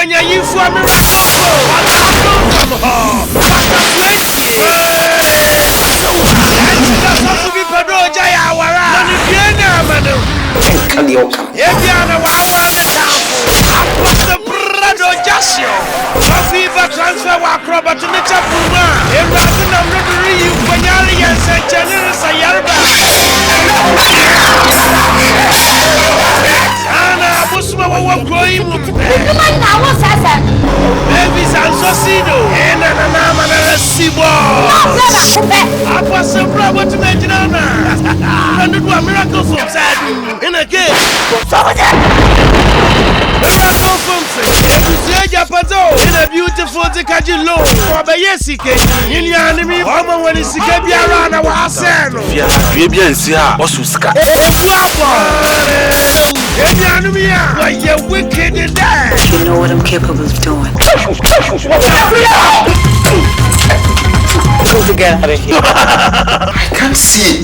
Anya you for me. Transfer wa acrobat to the chapuma. Everything I'm ready you for Yali and Saint Generous Ayarba. Anna Busma was growing. Babies and Socido. And another Sibo. I was so proud to mention Anna. And it was miracles of sad in a game. In a beautiful Tikajilo, or by Yesike, in your enemy, woman when it's around our son. Wicked in that. You know what I'm capable of doing. Go to get out of here. I can't see.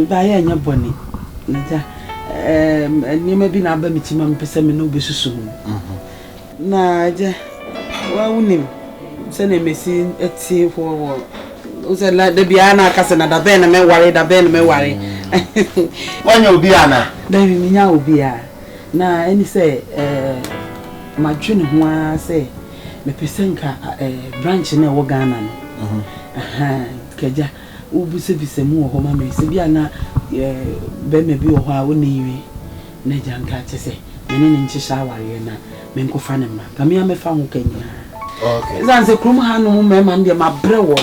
Buy your bonny. You may be not by me, Timon Pessam, no be soon. Nah, well, him. Send him missing at sea for like the Biana cousin at the Ben, may worry, the Ben may worry. When you'll be Anna, then we now be now, any say, my junior one say, me Pesenka branch in a Wagana. Kaja. Ubu service mu ho mama se bia na be me bi ho a woni wi na janka che se me ne nchi shaware na me nkofa ne ma kame ya me fa ho kanya okay zan se krum ha no me ma ndie ma bre wo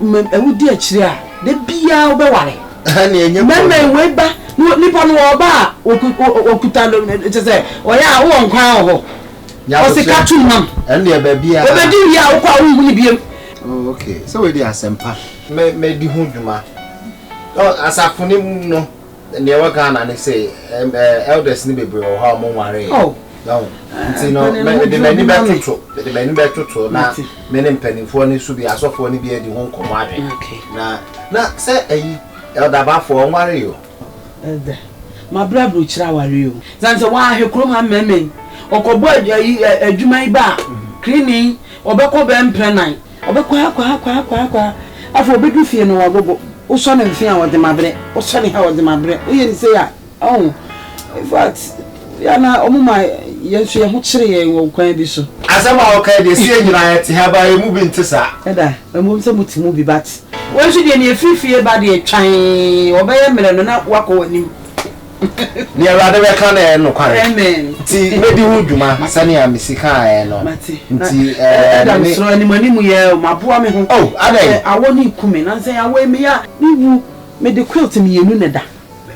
mo ewudi akire a de bia wo be ware na enye me we ba nipa no wo ba okuta lo che se o ya wo nkwa ho o se ka tu mam ende ba bia o be di ya wo kwa wo ni biem. Okay, so we dey asempa me di hu dwuma asafuni no ne wa Ghana ne say elders ni bebre o ha mo ware no nti no me de mani be tutu na me ne mpanifo ne su bi asofo ne bi edi hu nkomo adwen na say eyi elder ba fo ware yo elder ma brabro chira ware yo zanse wa ahekrom ha meme okobo adwuma iba cleaning obekọ be mprenan obekwa afọ obedu fie no wagogo wo so ne mfia wo de mabre wo so ne ha wo de mabre wo ye ni say ya in fact ya na omuma yesu ye ho kire ye wo kwan bi so asema o kai de sie nyina te ha ba emu bi ntisa eda emu se mutimu bi bat wo so de ne efifie ba de twan obeye mere no na wako wanim ni awade we kan e no kware amen ti medi hu dwuma asane ya misika e no nti adam so animanimu ye maboa me ho adai awoni kume na nse awo me ya niwu me de quilt me yenu ne da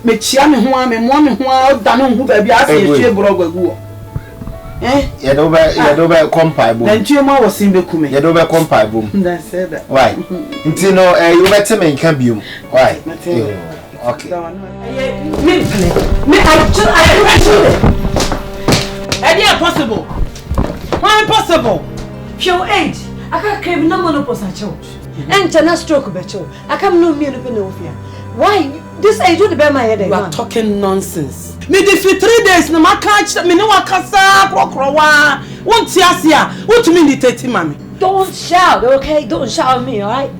me chia me ho a me mo me ho a da no hu ba bi ase yetue brogwagu ye do be compile bom dan tue ma wo sin be kume ye do be compile bom that said that why nti no you better me kan biom why Okay. Me, I possible. Why impossible? Your age, I can't crave no monopause at church. And Chana stroke of a I can't know me in the Why? This age would be my head. You are talking nonsense. Me this for 3 days, no ma catch me no akasa krokrowa. Won't ya? What to mean the 30 mommy? Don't shout, okay? Don't shout at me, alright?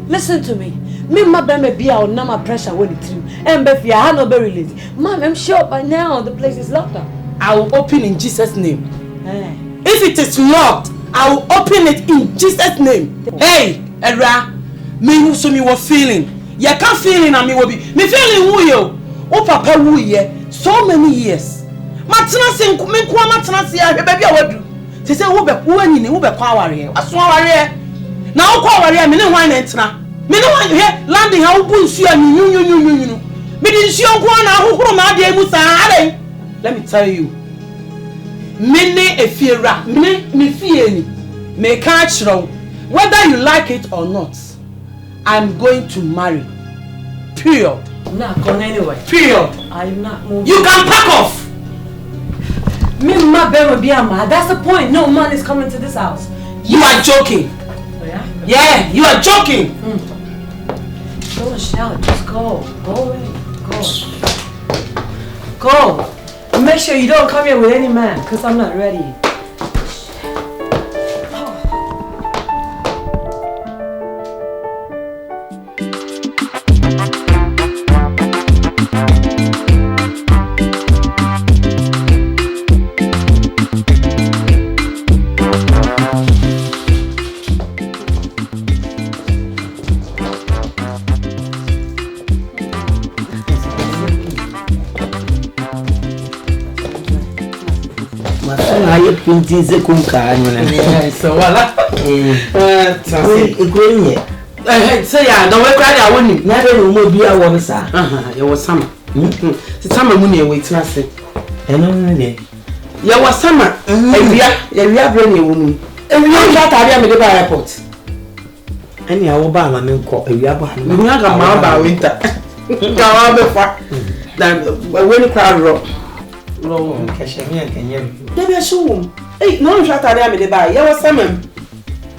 Listen to me. Me my baby be out now my pressure when it's through. And if you are not very lazy. Mom, I'm sure by now the place is locked up. I will open in Jesus' name. Hey. If it is locked, I will open it in Jesus' name. Hey, Edra, me who so me were feeling. You can't feeling and me will be. Me feeling who you. Oh papa who ye so many years. Matana sing me kwa matana si baby awadu. They say who be kwa warrior. Aso warrior. Na kwa warrior me ne hwan na entra. Me no wan here landing how bu nsu a nyu. Me di nsu nko na ahohoro ma ade mu saa. Let me tell you. Mene efiera, me fie ni. Me catch wrong. Whether you like it or not, I'm going to marry. Period. I'm not going anywhere. Period. I'm not moving. You can pack off. Me my baby be ama. That's the point. No man is coming to this house. You are joking. Oh, yeah? Yeah, you are joking. Don't shout. Just go. Go away. Go. And make sure you don't come here with any man, because I'm not ready. Pinti se kumka anyona. So wala. Ikwenye. Say ya, don't wait cry awoni. Na de no mo bia wo sa. You was summer. Si summer mu na e wait na se. Eno ne. You was summer. Ewia brain e wo mu. Ewia ja tari am de ba airport. Ani awo ba ma me nko ewia ba. Me nya ga ma ba winter. Ga wa be fa. Dan when crowd rock. No, kashemia kenyem. Debi ashu. Eh, no no tari am de ba. You was summer.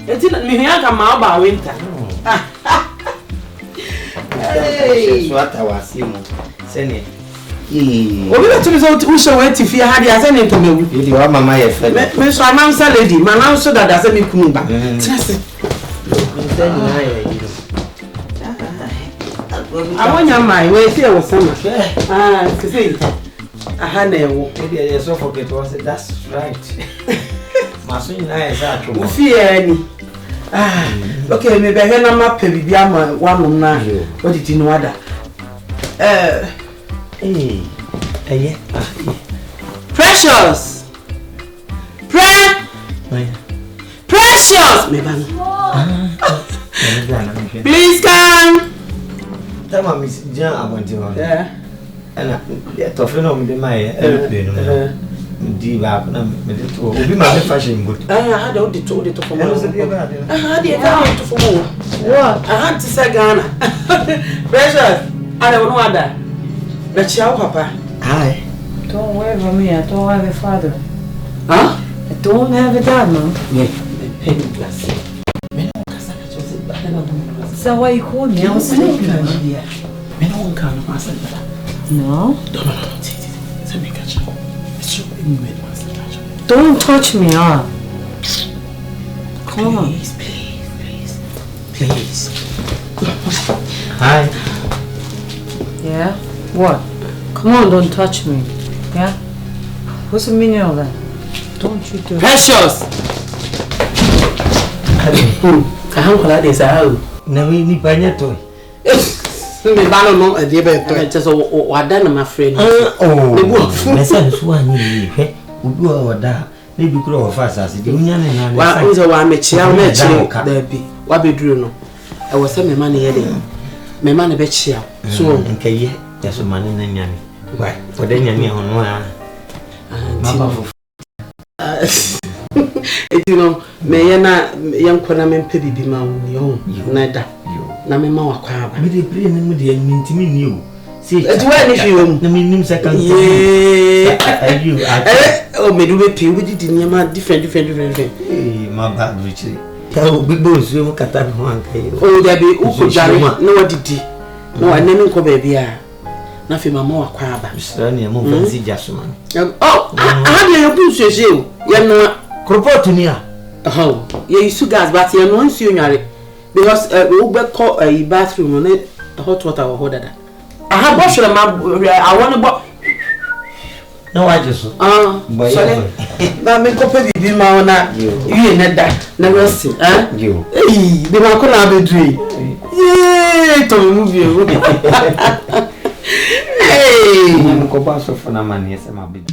Enti me nya ga ma ba winter. Hey, swata wasimu. Sene. Obi be tumi so wo show enti fie ha dia se ne to mewu. Yedi wa mama ye fe. Me so announce lady, man announce so that say me kunu ba. Trust. Sene na ye yido. Awonya mai we fie wo sama. Say. Aha na ewo. Maybe I so forget what that's right. Maso na ye sa atwo. Fie ani. Okay, maybe I na ma pe bibia ma wanum na. What did you know other? Precious. Precious. Me ban. Please come. Tama miss Jan abonti wa. Yeah. Ana to fe no me de mai aeroplane no. Di ba na me de to obi ma me fashion good. I had all the to for me. I had to for me. What? I had to say Ghana. Precious. I don't know that. But you papa. Hi. Don't worry about me. I don't have a father. Huh? I don't have a dad, Mom. Yeah. Penny glass. Is that why you called me? I was sleeping. No. Don't touch me, Come on. Please. Hi. Yeah? What? Come on, don't touch me. Yeah? What's the meaning of that? Don't you do it. Precious. I haven't got this out. Na we ni panya toy. Me ba no e dey be to. Just wada na my friend. Mesa so anyi hwe. Obi o wada. Na bi kuro o fa asase. Di nya na na. Wa unzo wa mechia na chire da bi. Wa beduru no. E wo se me ma na ye dey. Me ma na be chia. So nkaye ya so ma na nyane. Why? For the nyane hono a. Mama fo. You know, me yana yankona me mpe bibi ma wo yo na da. Na me ma wakwa ba. Me dey pray ni mu dey ntimi ni o. See, it's when if you the minimum second. You oh, me do pay with it in your different. My bad, Richie. Tell big boys, you look at that one. Oh, there be Uko Jari, no, what did he? No, I never go baby. Nothing more crab. Mr. Nia, Jasmine. Oh, I have your boots, you. You're not Cropo to me. Oh, you gas, but you're not seeing because we call a bathroom on it, the hot water or hotter. I have washed them up. I want to buy. No, I just. Sorry. But me go pay the mauna. You ain't that. Never see. You. Hey, the man could have a dream. Yay, to move you. Hey, I'm going to pass off on a man. Yes, I'm a bit.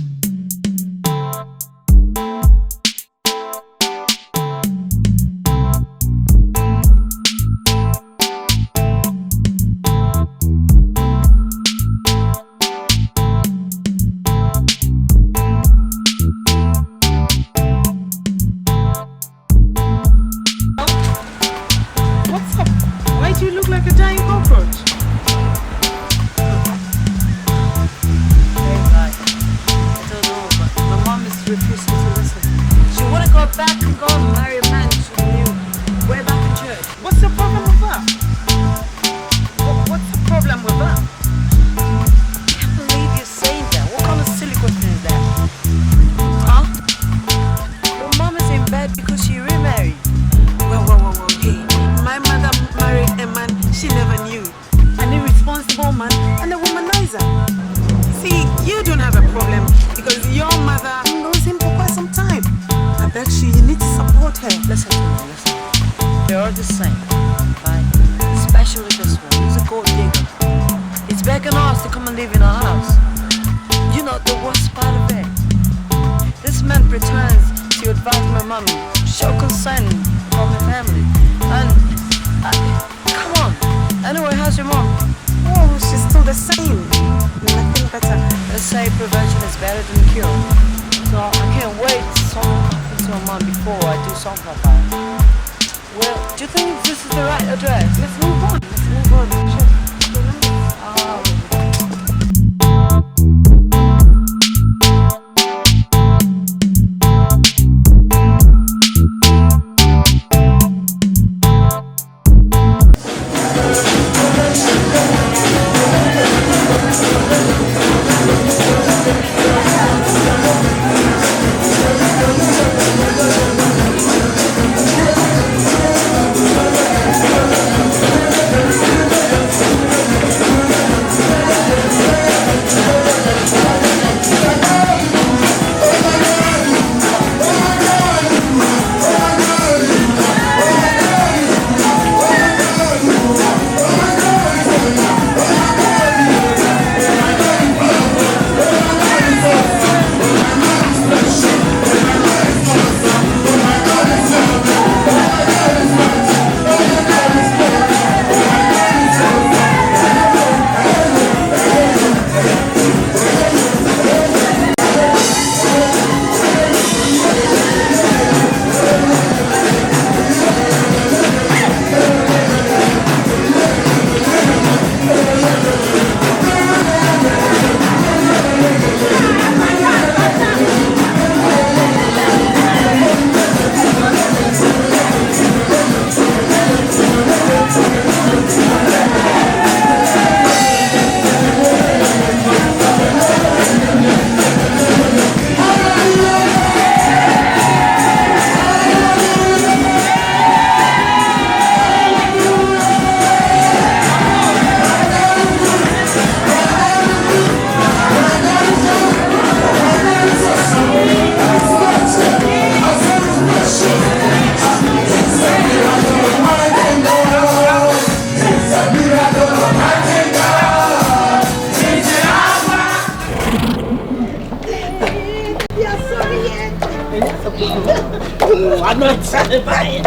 I'm not satisfied.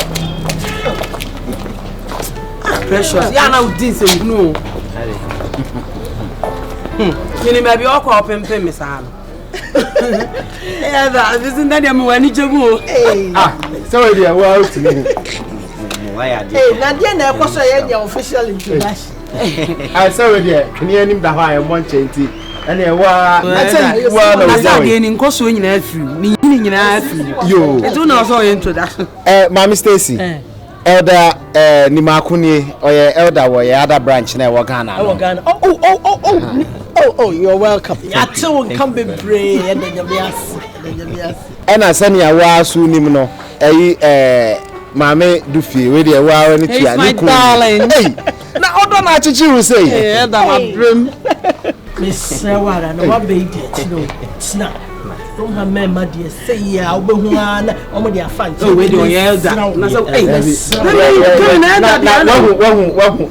Precious. Yeah, now this is no. You may be all called Pempe, Miss Anne. Yeah, that isn't that I'm when you go. Sorry, dear. Well, to me. Hey, Nadia, I was your official introduction. I saw it there. Can you name the high and one chanty? And I in Kosu in you. I do not saw introduction. Mammy Stacy, Elder Nimakuni, or your elder, or your other branch in Wakana. Oh, you're welcome. I too come be brave and then you and I send you a while soon, Nimno. Mammy Duffy, with your wow and it's my darling. Now, I don't know what you say. Yeah, that dream. Miss Sarah, and what baby, it's not. Don't have men, my dear. Say, yeah, I'll be one. Oh, dear, fine. Oh, wait, your elder.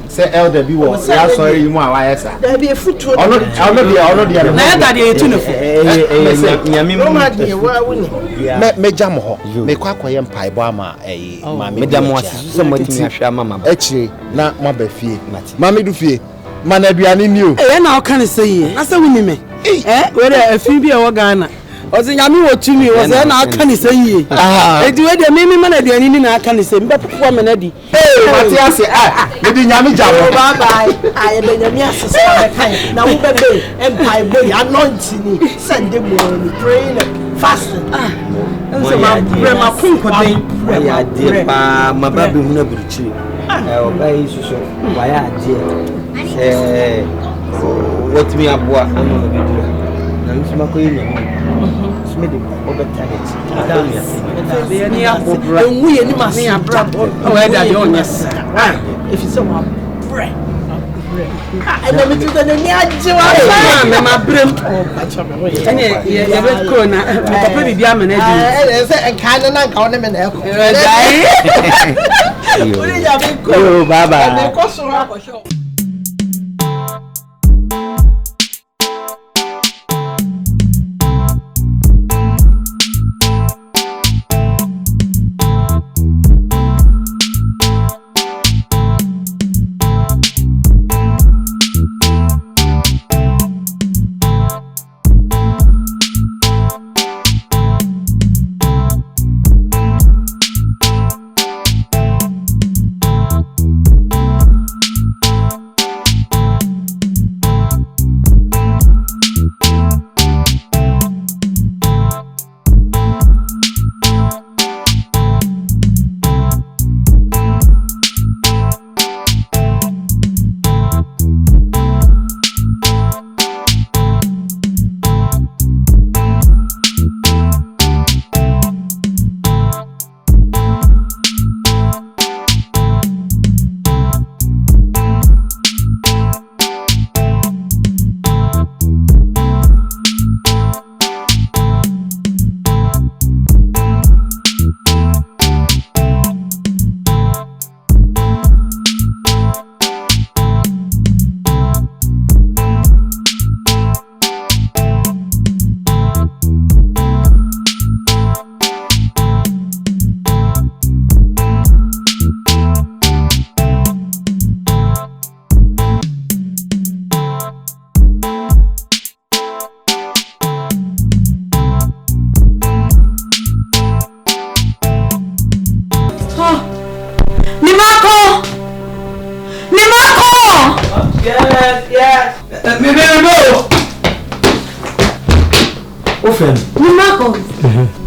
Say, elder, be what? Sorry, you want. Why, sir? There be a foot to I'll not be other. Me jamo, me kwakwa yem paibama mama me jamo somebody me ahwa mama echi na mabafie mama du fie mana aduane ni o na o kan say na say wuni me we dey afin bi e wo Ghana o se nyame wo tumi wo se na aka ni say e di we dey me mana aduane ni na aka ni say mbe popo me na di Matias me di nyame jamo bye bye I dey nyame asese be kan na wo be be empire boy anointing ni send them on praying fasting so my kunko den ya die pa mababe hu na buruchi obai suso waya die what me aboa anu na bidura na nsuma ko yenya me de obetarget ya ni abobra enwu ye ni masin abra o we da de onyesa if you say wa bread and then to the ni ajewa me ma brem ene ye be ko na papa bibia me na di say kan na nka o ne me na e ko ori ya be ko baba e ko so ha ko sho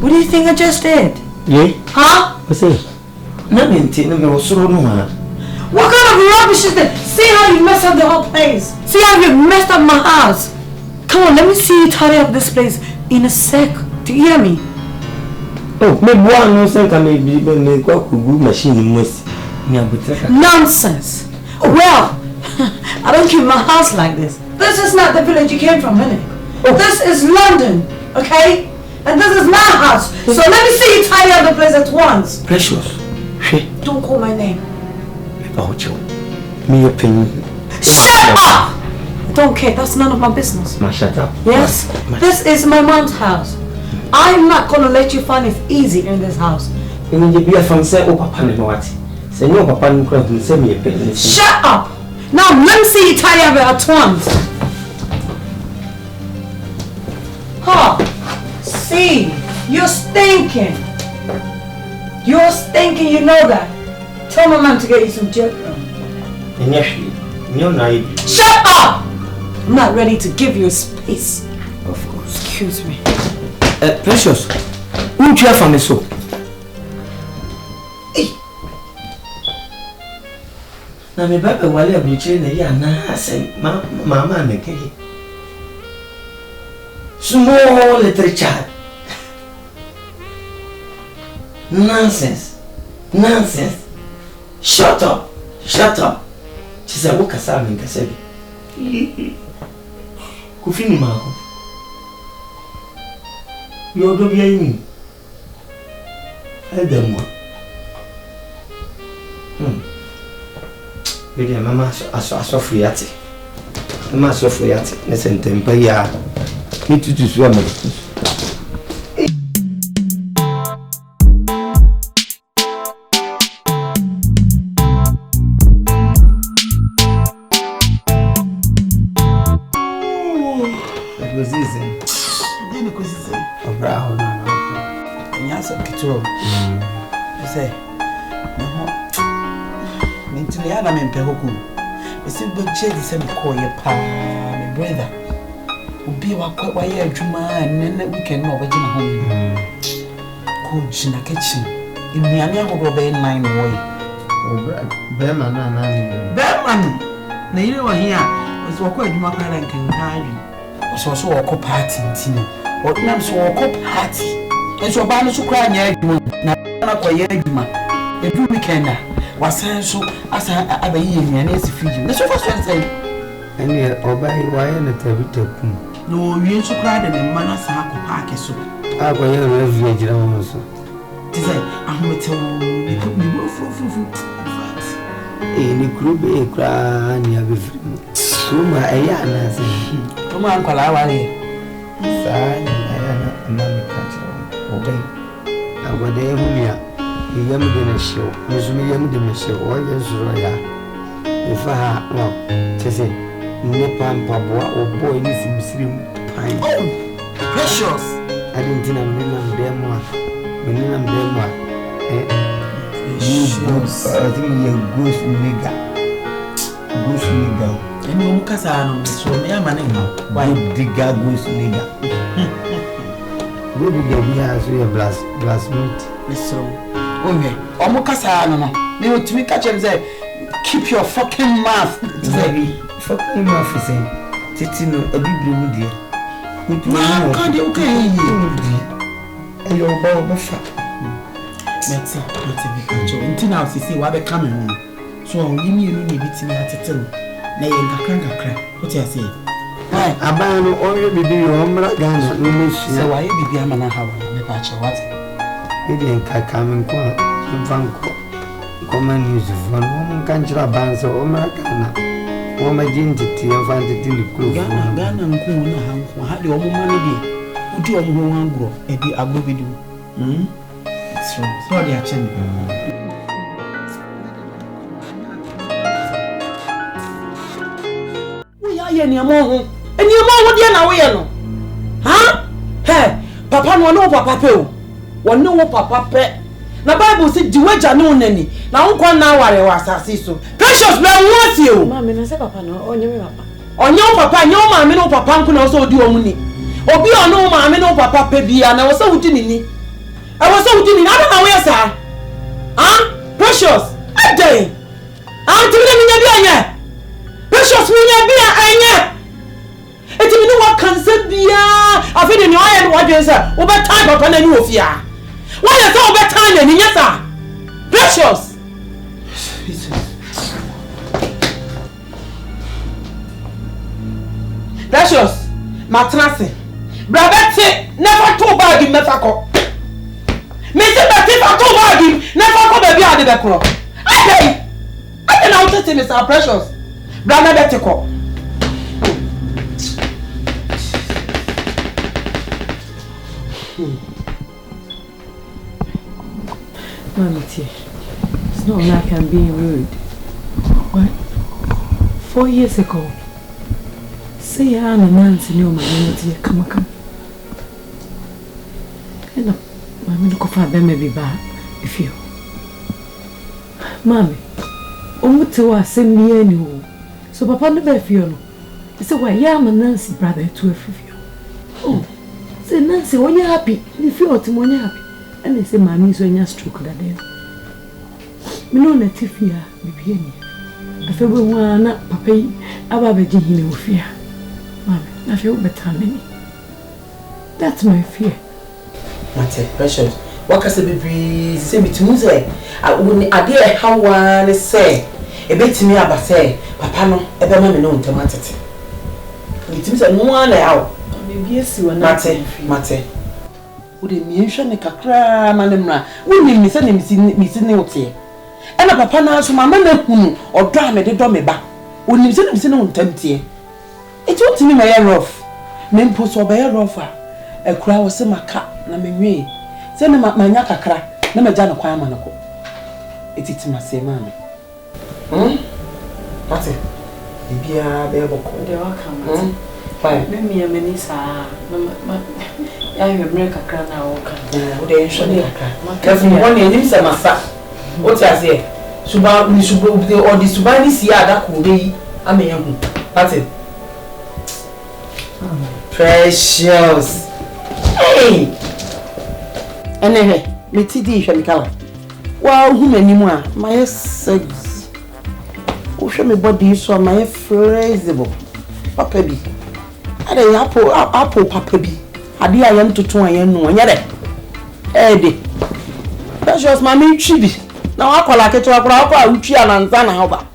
What do you think I just did? Yeah? Huh? What's it? Nothing, no, so no. What kind of rubbish is this? See how you messed up the whole place. See how you messed up my house. Come on, let me see you tidy up this place in a sec. Do you hear me? Oh, maybe one no sense can maybe me go good machine must. Nonsense. Well, I don't keep my house like this. This is not the village you came from, innit? Oh. This is London, okay? And this is my house. So let me see you tidy up the place at once. Precious. Don't call my name. Me opinion. Shut up! I don't care. That's none of my business. Shut up. Yes? This is my mom's house. I'm not going to let you find it easy in this house. Shut up! Now let me see you tidy up at once. Huh? See, you're stinking. You're stinking, you know that. Tell my mom to get you some jet rum. Shut up! I'm not ready to give you space. Of course. Excuse me. Precious, won't you have from me so? Na me baba wale abuchi na ya na say mama na keke. Small little child. Nonsense. Shut up. She said, "What kasa me kasa bi." Kufini mako. Yo do bi ayi. Adamo. Bidi mama aso yate. Mama aso yate. Ne sentempa ya. Ni tutu so am. My brother will be why Juma and then we can over home. Coach in the kitchen. In the area will go by 9 away. Bearman, now you know here was what Juma and can carry. So a co party, Tino. What names were co party? And so Banus to cry near you. Not quite Juma. Every weekend was so as I have a year and it's a feed. That's what I say. And yet, obey why and a tablet. No, you ain't so cried and the manners are park so. I go here refuge also. Tis I will tell you, put me any group a cry near before. Suma Ayana saying, come on, Kalawari. Sign Ayana country. Obey. I would there whom you young dinner show, Miss William de show, or yes, Roya. If I well, to say. Nepam Pabua or boy is in Muslim pine. Oh, precious! I didn't think I'm Demois. You goose, I think you're goose nigger. And you Mukasano, so me a man now. Why digger goose nigger? Good to get me as we blasphemy. So, okay, Omukasano, they would to me catch and say, keep your fucking mouth. Fucking mouth is saying, Titino, a big blue dear. Can't you okay? And your bow buffer. Let's see, until now, see why they're coming home. So, you need it to me at a till. Nay, a crack. What you say? Why, I ban already be your own Ghana, no miss. So, why you be a man? How the patch what? You didn't come and call Vanco. Common use of one woman country bands or Americana. Woman identity and find it in the crew. Ghana and Kuna, had your money. Would you want grow and be a good do? So, they are changing. We are any more, and you know what you're now, huh? Hey, Papa, no Papa, one no Papa pet. Na Bible say diweja no nani na nkwa na ware wasase so precious be won you mama na say papa no onye me papa nye mama no papa nko na so odi omuni obi ono mama no papa pe bia na wo so wudi nini e wo so wudi nini ada na wo yesa precious adai timi na nya bia anya precious nya bia anya etimi no wa kansa bia afede ni oye no wadwen sa wo be time papa na ni ofia. Why is all that time and yes, precious? Precious, Matrasi, Brabette, never too bad in Mefako. Mr. Betty, too bad in never come baby out of the crow. I can out to Mr. Precious, Brabette. Mommy, it's not like I'm being rude. What? 4 years ago, say I'm a Nancy, no, my dear, come. And I'm going to find them maybe back if you. Mommy, to us, send me anywho. So Papa never feel no. He said, "Why, yeah, my Nancy brother to a few." Oh, say Nancy, when you're happy, you feel what when you're happy. And they say, "Mommy, so you're stroke that day." Me no let you fear, baby. I feel we want Papa. I will be giving you fear, Mommy. I feel better than that's my fear. Mate, precious. What can be say me to say? I wouldn't idea how one say. A bit to me about say, Papa no, ever mammy no automatic. It is a one out. Maybe yes, you are not Mate. Would it mean shall make a cry, Madame? Wouldn't miss any missing out here? And a papa now, so my man or drama the dummy back. Wouldn't you send him on tempty? It won't me my air off. Men post or bear offer. A cry was my cat, Nammy. Send him at my yaka cry, never done a choir manaco. It is my same man. What's it? Be a bear book. They are come. Why? Maybe a minister. I have America crown now. They should be a crack. Because you want him some master. What I say? Suba, we should go or the Subani Sia that could be a man. That's it. Precious. Hey! And then, me TD shall be color. Well, who many more? My sex. Who show me body so my phrasable. Papa B. I dey apple Papa B. I am to 2 and no one yet. Eddie. Precious mammy chibi. Now I call like a to a proper Uchi and Zana Haba.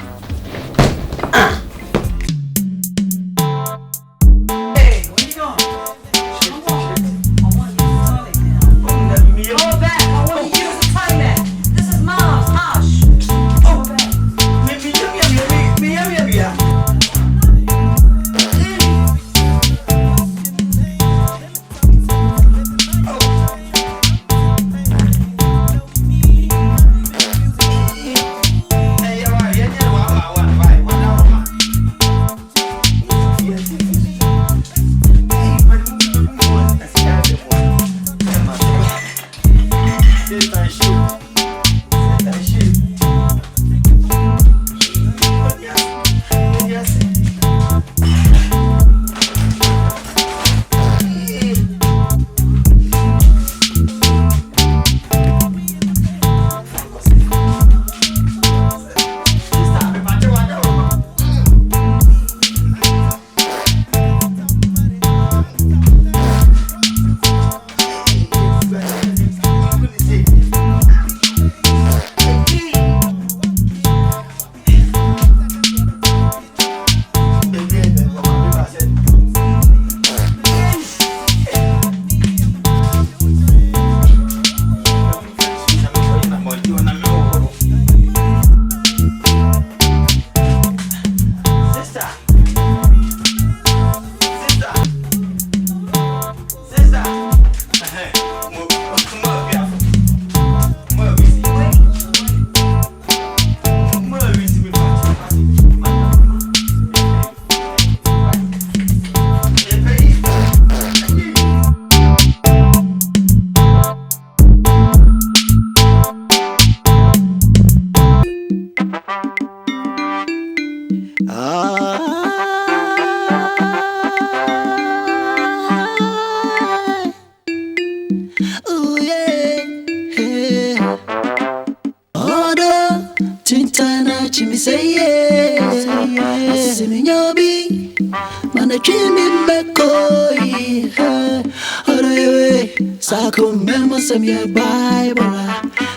Your Bible,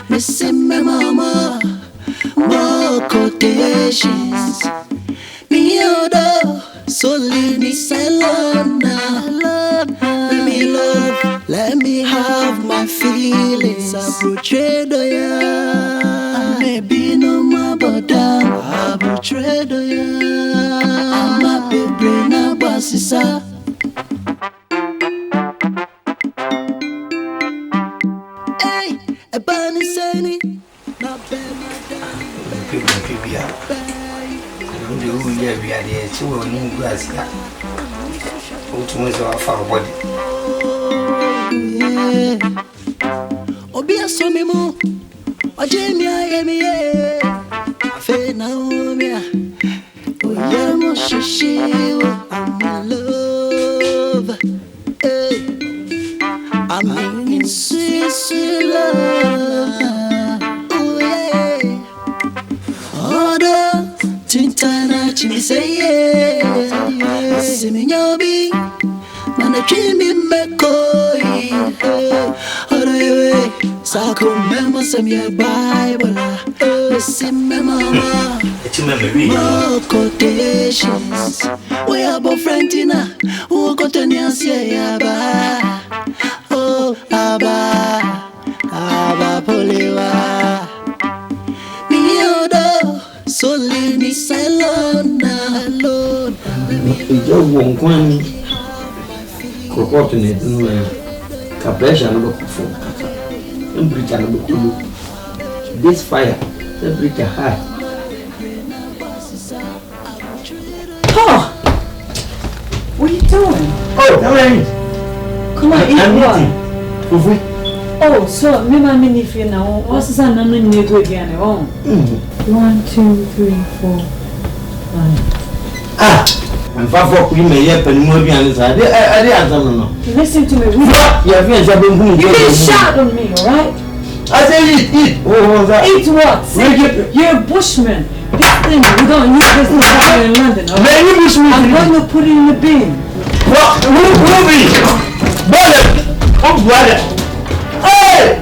missing my mama, more quotations. Me odo, so let me salon now. Let me love, let me have my feelings. I betrayed ya, maybe no more, but I betrayed ya. I'm a big brain, a bossy. So we need grass. Ultimately, our farm body. Obia so me mo, Ojemia yemi ye. Afe na omia, oyemo I'm in love. I'm in sweet, sweet love. Oh yeah. Order Tintana Chimmy say yeah. Siminyobi Mana Chimmy McCoy. Order you Sako Memo Samia Bible. Simme Mama. More quotations. We are both friends in a who got to say Abba. Oh, Abba, Abba Poliwa. Miodo, so leave me alone. It's just one coin. Coordinate Capresha no phone. Temperature no cool. This fire, temperature high. Oh, what are you doing? Oh, Come on, eat one. Oh, so remember me if you know. What's the sound? I'm going to do again. 1, 2, 3, 4, 5. I'm far from we may have any more than this. I didn't Listen to me. You've been shot on me, alright? I say eat. Oh, that. Eat what? You're a bushman. This thing, we don't use this in London, alright? I'm going to put it in the bin. What? Who be? Brother! Oh, brother! Hey!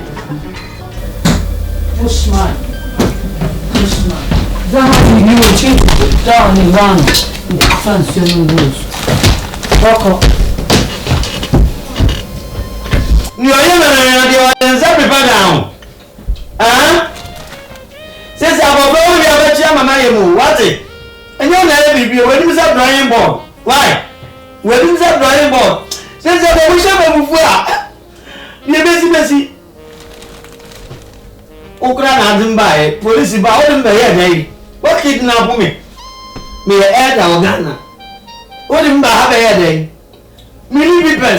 Bushman. Don't you cheat down in Ghana. Fancy no rules. Walk up. You are everybody down. Since I'm a boy, we have a chairman. What it? And you'll never be when you start drawing board. Why? When you start drawing board. Since I'm a bishop of you're busy. Okra buy police about them by a what kidnap me? Me a head or Ghana. What didn't have a day? Many people.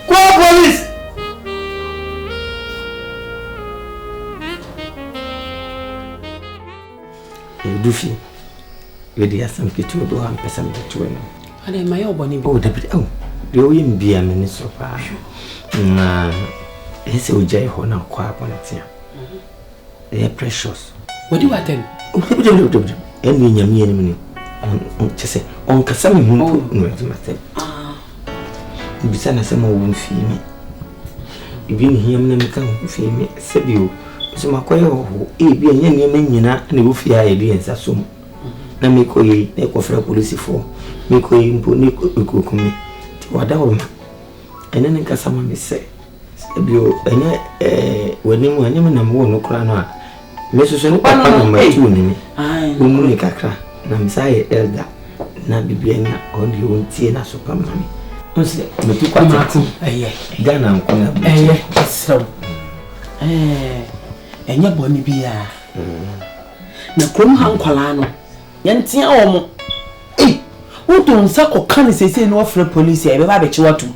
Call police. Duffy, you did some picture of one person to him. And then my own bonny board. Oh, the old be a minute so far. It's a jay honor quack on it here. They are precious. What do you attend? And when you're me, just say, on Cassami, no, myself. Besides, some won't feel me. You been here, never come feel me, said you. So my coil, be a young man, and you fear ideas as soon. Now make way, make offer a police for, make way in Punic, me. What and then Cassama may say, you, and when you won't no crown. Mrs. Papa, two name. I will make a crack. Namsai elder, Nabibiana, on you won't see a super money. Once, but you quite Ghana, so. And your bonny be a Nakrum Hanqualano. Yantia Omo. Eh, who don't suck or can't say no for police, I have a chihuahua.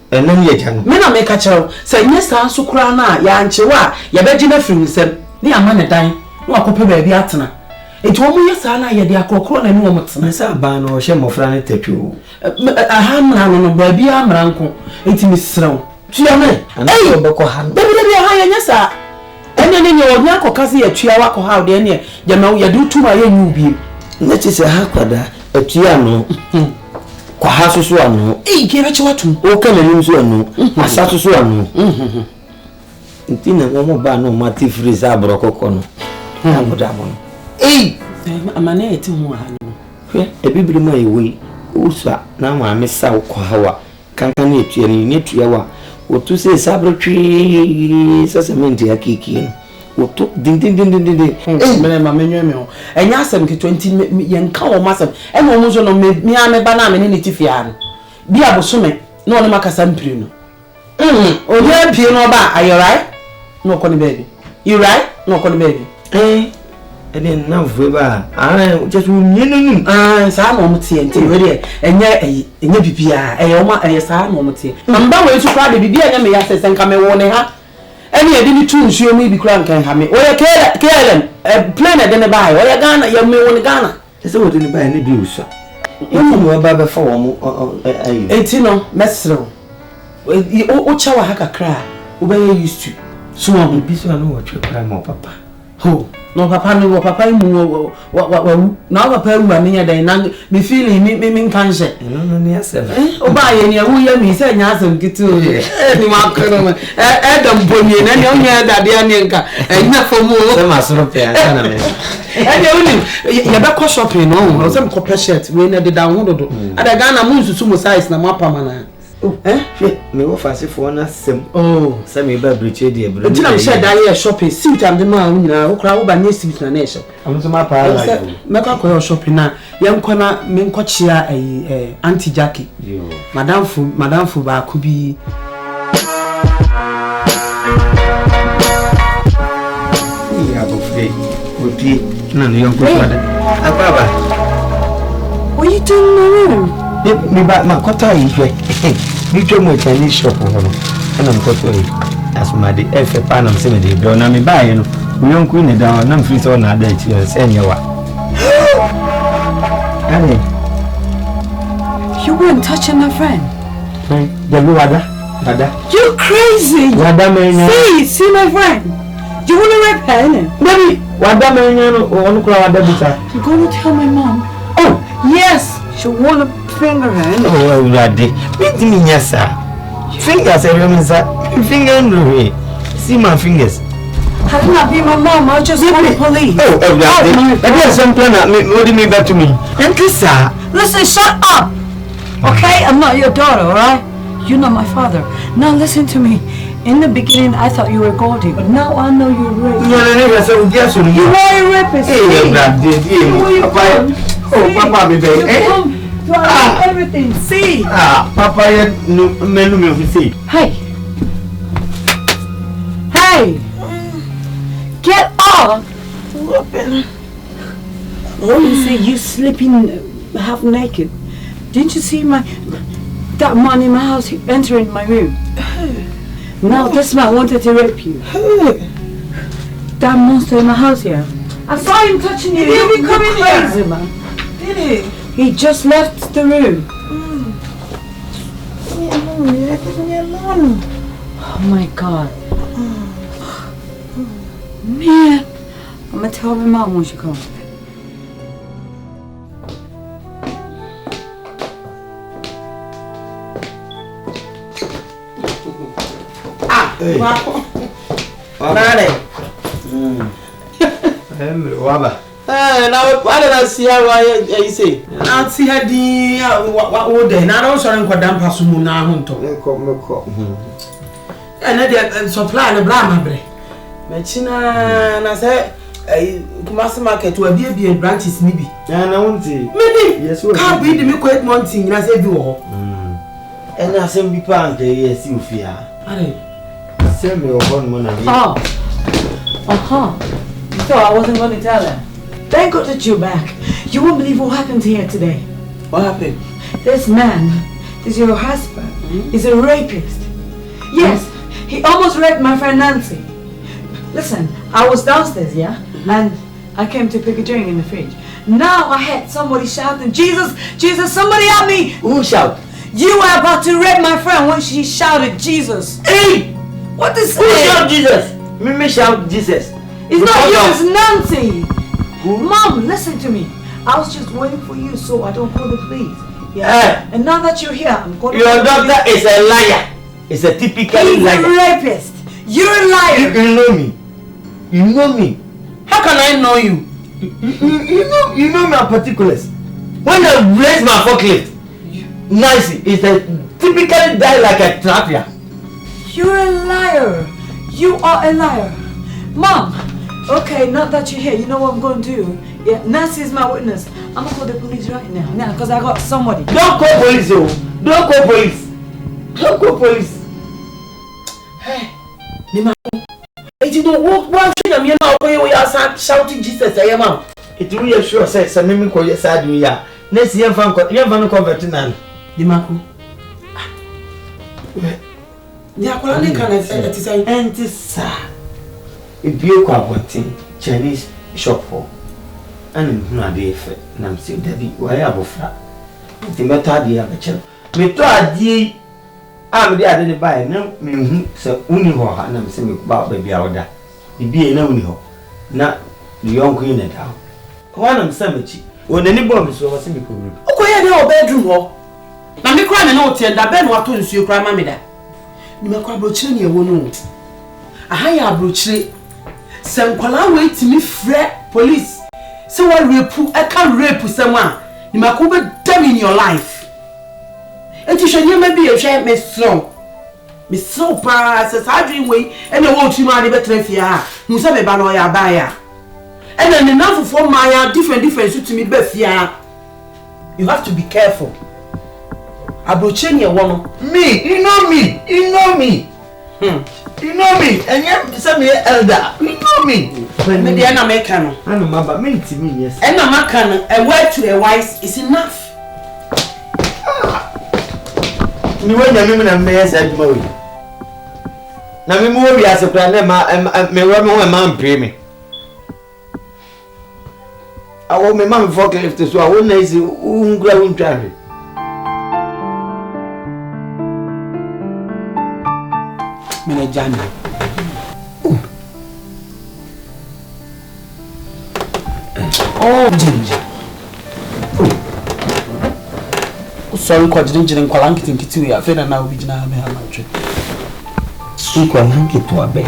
And then yet, men are make a child. Say, yes, I'm so crana, yan chihuahua, your virgin friend said, near man dying, no copy baby atana. It won't be a son, I had the acro and woman, Miss Alban or Shem of Franny Tepu. A ham, baby, I'm uncle. It's Miss Slow. She are men, and I will book her. Baby, yes, sir. And then in your Nako Cassie, a chihuahua, how the end, you know, you do to my new beam. That is a haquada, a chiano. Quahasuano, eh, give it what to Okan and Musuano, Masasuano. Intina no bano, Mati Frisa Brococono. Eh, I'm an 81. A baby my way, Usa, now I miss Sao Quahawa, Cancanit, and Nitriawa. What to say, Sabratory, Sassamenti, a kicking. What took ding, and Yassam 20 young cow master, and almost on me, I'm a banana in Tifian. Be able to me, no Macasam Prino. Oh, yeah, Pino ba, are you right? No, Conny baby. You right? No, Conny baby. Eh? And then now, Weber, I just win. Ah, Sam TNT, ready, and yet a PPI, a Oma, a Sam Momoti. I'm bound to cry the baby and me access and come and warn her. And you didn't choose you, maybe crank can have me. Or a Karen, a planet than a buy, or a Ghana, you may want a Ghana. say what any buy any bi usa. Enti no ba be fa wo mo ayi. Enti no mesro. O chawa haka kra. Wo be used to. So am bi so no wo twe kra mo papa. Ho. No papa no papa mu na papa wu anya dan na me feeling me kan she. No ne asem. O ba ye ne wu ye mi say nya asem kitu. Ni ma kro me. Dam boni na ne onya dade ane nka. Enya fomu. Say ma soro pe anta na me. Anya uni ye be ko shopping no. O say me ko shirt we na de da ho dodo. Ada Ghana mu nsusu mo size na mapa mana. Me wo fase fo na sem. Oh, say me ba briche de bro. Did I share that shopping? Suit and the man nyina wo kra wo ba ne suit na na shop. Am so ma pa like. Me ka ko shopping na ye nkona me nkochia anti Jackie. Yo. Madam fu ba ku bi. Ya bo fe. Wo pi na no yonko fada. Ababa. What are you doing in my room? Me ba ma kota yi hwe. Me twa mo Chinese shop ho no. Na m koto yi. Asuma de efe pa na m se me de bro na me ba yi no. Me yonko ni da na m free so na da chi se nyewa. Ani. You weren't touching my friend. Jabu wada. You're crazy. Wada menya. See my friend. You want to rape her, innit? Baby, wada menya no onu kula wada bisa. I'm going to tell my mom. Oh, yes. She want to finger her, innit? Oh, Rade. Bit me nyasa. Fingers finger no. See my fingers. Had it not been my mom, I'll just call the police. Oh, Rade. There's some plan what me back to me. And Kisa. Listen, shut up. Okay, I'm not your daughter, alright? You're not my father. Now listen to me. In the beginning, I thought you were Goldie, but now I know you're a rapist. No, you are a rapist. Papa, baby. You everything. See? Papa, me see. Hey. Get off. Oh, you say you sleeping half naked. Didn't you see that man in my house entering my room? Now this man wanted to rape you. That monster in my house here. I saw him touching you. You're becoming crazy, man. Did he? He just left the room. Leave me alone. Oh my God. Man, I'm gonna tell my mom when she comes. Nane. Waba. Now what did I see how you say? I see her di what day. Now don't sorry for damn pasumu na hunto. Meko. And then supply the blama bre. Mechina na say Kumasi market will be branches nibi. Na wonti. Maybe. Yes, we. Can't be the me quite monthing na say bi wo. And na sem bi pa nke yes you fear. Are. Send me one money. Oh. You thought I wasn't going to tell her. Thank God that you're back. You won't believe what happened here today. What happened? This man is your husband. He's a rapist. Yes, he almost raped my friend Nancy. Listen, I was downstairs, yeah? And I came to pick a drink in the fridge. Now I heard somebody shouting, Jesus, Jesus, somebody help me! Who shout? You were about to rape my friend when she shouted, Jesus. Hey! What is Who shout Jesus? Me shout Jesus. It's not you, it's Nancy. Mom, listen to me. I was just waiting for you so I don't call the police. Yeah. And now that you're here, I'm going to... Your doctor is a liar. It's a typical liar. He's a rapist. You're a liar. You know me. You know me. How can I know you? You know my particulars. When I raise my forklift, Nancy is a typically die like a trapper. You're a liar. You are a liar. Mom, okay, not that you're here, you know what I'm going to do? Yeah, Nancy is my witness. I'm going to call the police right now. Now, because I got somebody. Don't call police, oh. Don't call police. Don't call police. Hey, Nima. It is not one thing I'm here now. We are shouting Jesus. I am out. It will reassure say, some women call your side. We are. Next year, you have no converting. Dimaku. The Aqualani can say, and this, sir. If you are wanting Chinese shop for And no day for Nam say Debbie, why abofra? The meta de abeche. Me to adi am de ade ne buy na me hu se uni ho ha na me se me ba ba bia oda. Bibi na uni ho. Na the young queen na da. One am say mechi. Onani bomb so was me ko ru. Okoye de o bedroom ho. Na me kra me na o tie da be no ato nsuo kra ma me da. Ni me kwa brochire ne ewo no. Aha ya brochire. Se nkwala wait me frɛ police. So what rape? I can't rape someone. You might go damn in your life. And you should never be a shame, Miss Slow. Miss Slow pass as I dream way, and I want you money better if you are. Who said about lawyer buyer. And then enough for my different to me, Beth. You have to be careful. I brought Chenya one. Me, you know me, you know me. You know me, and you're some elder. You know me. Maybe I'm not making. I know, but me, yes. And I'm not can a word to a wise is enough. You want the women and mayors at Moe. Now, me more as a plan, and me run my man pay me. I want my mum forklift so I wouldn't say, ground traffic. Mene Jana. Oh, Ginger. Sorry, quite didn't call Uncle Kitty. I feel now we now have a trip. Equal Uncle to a bay.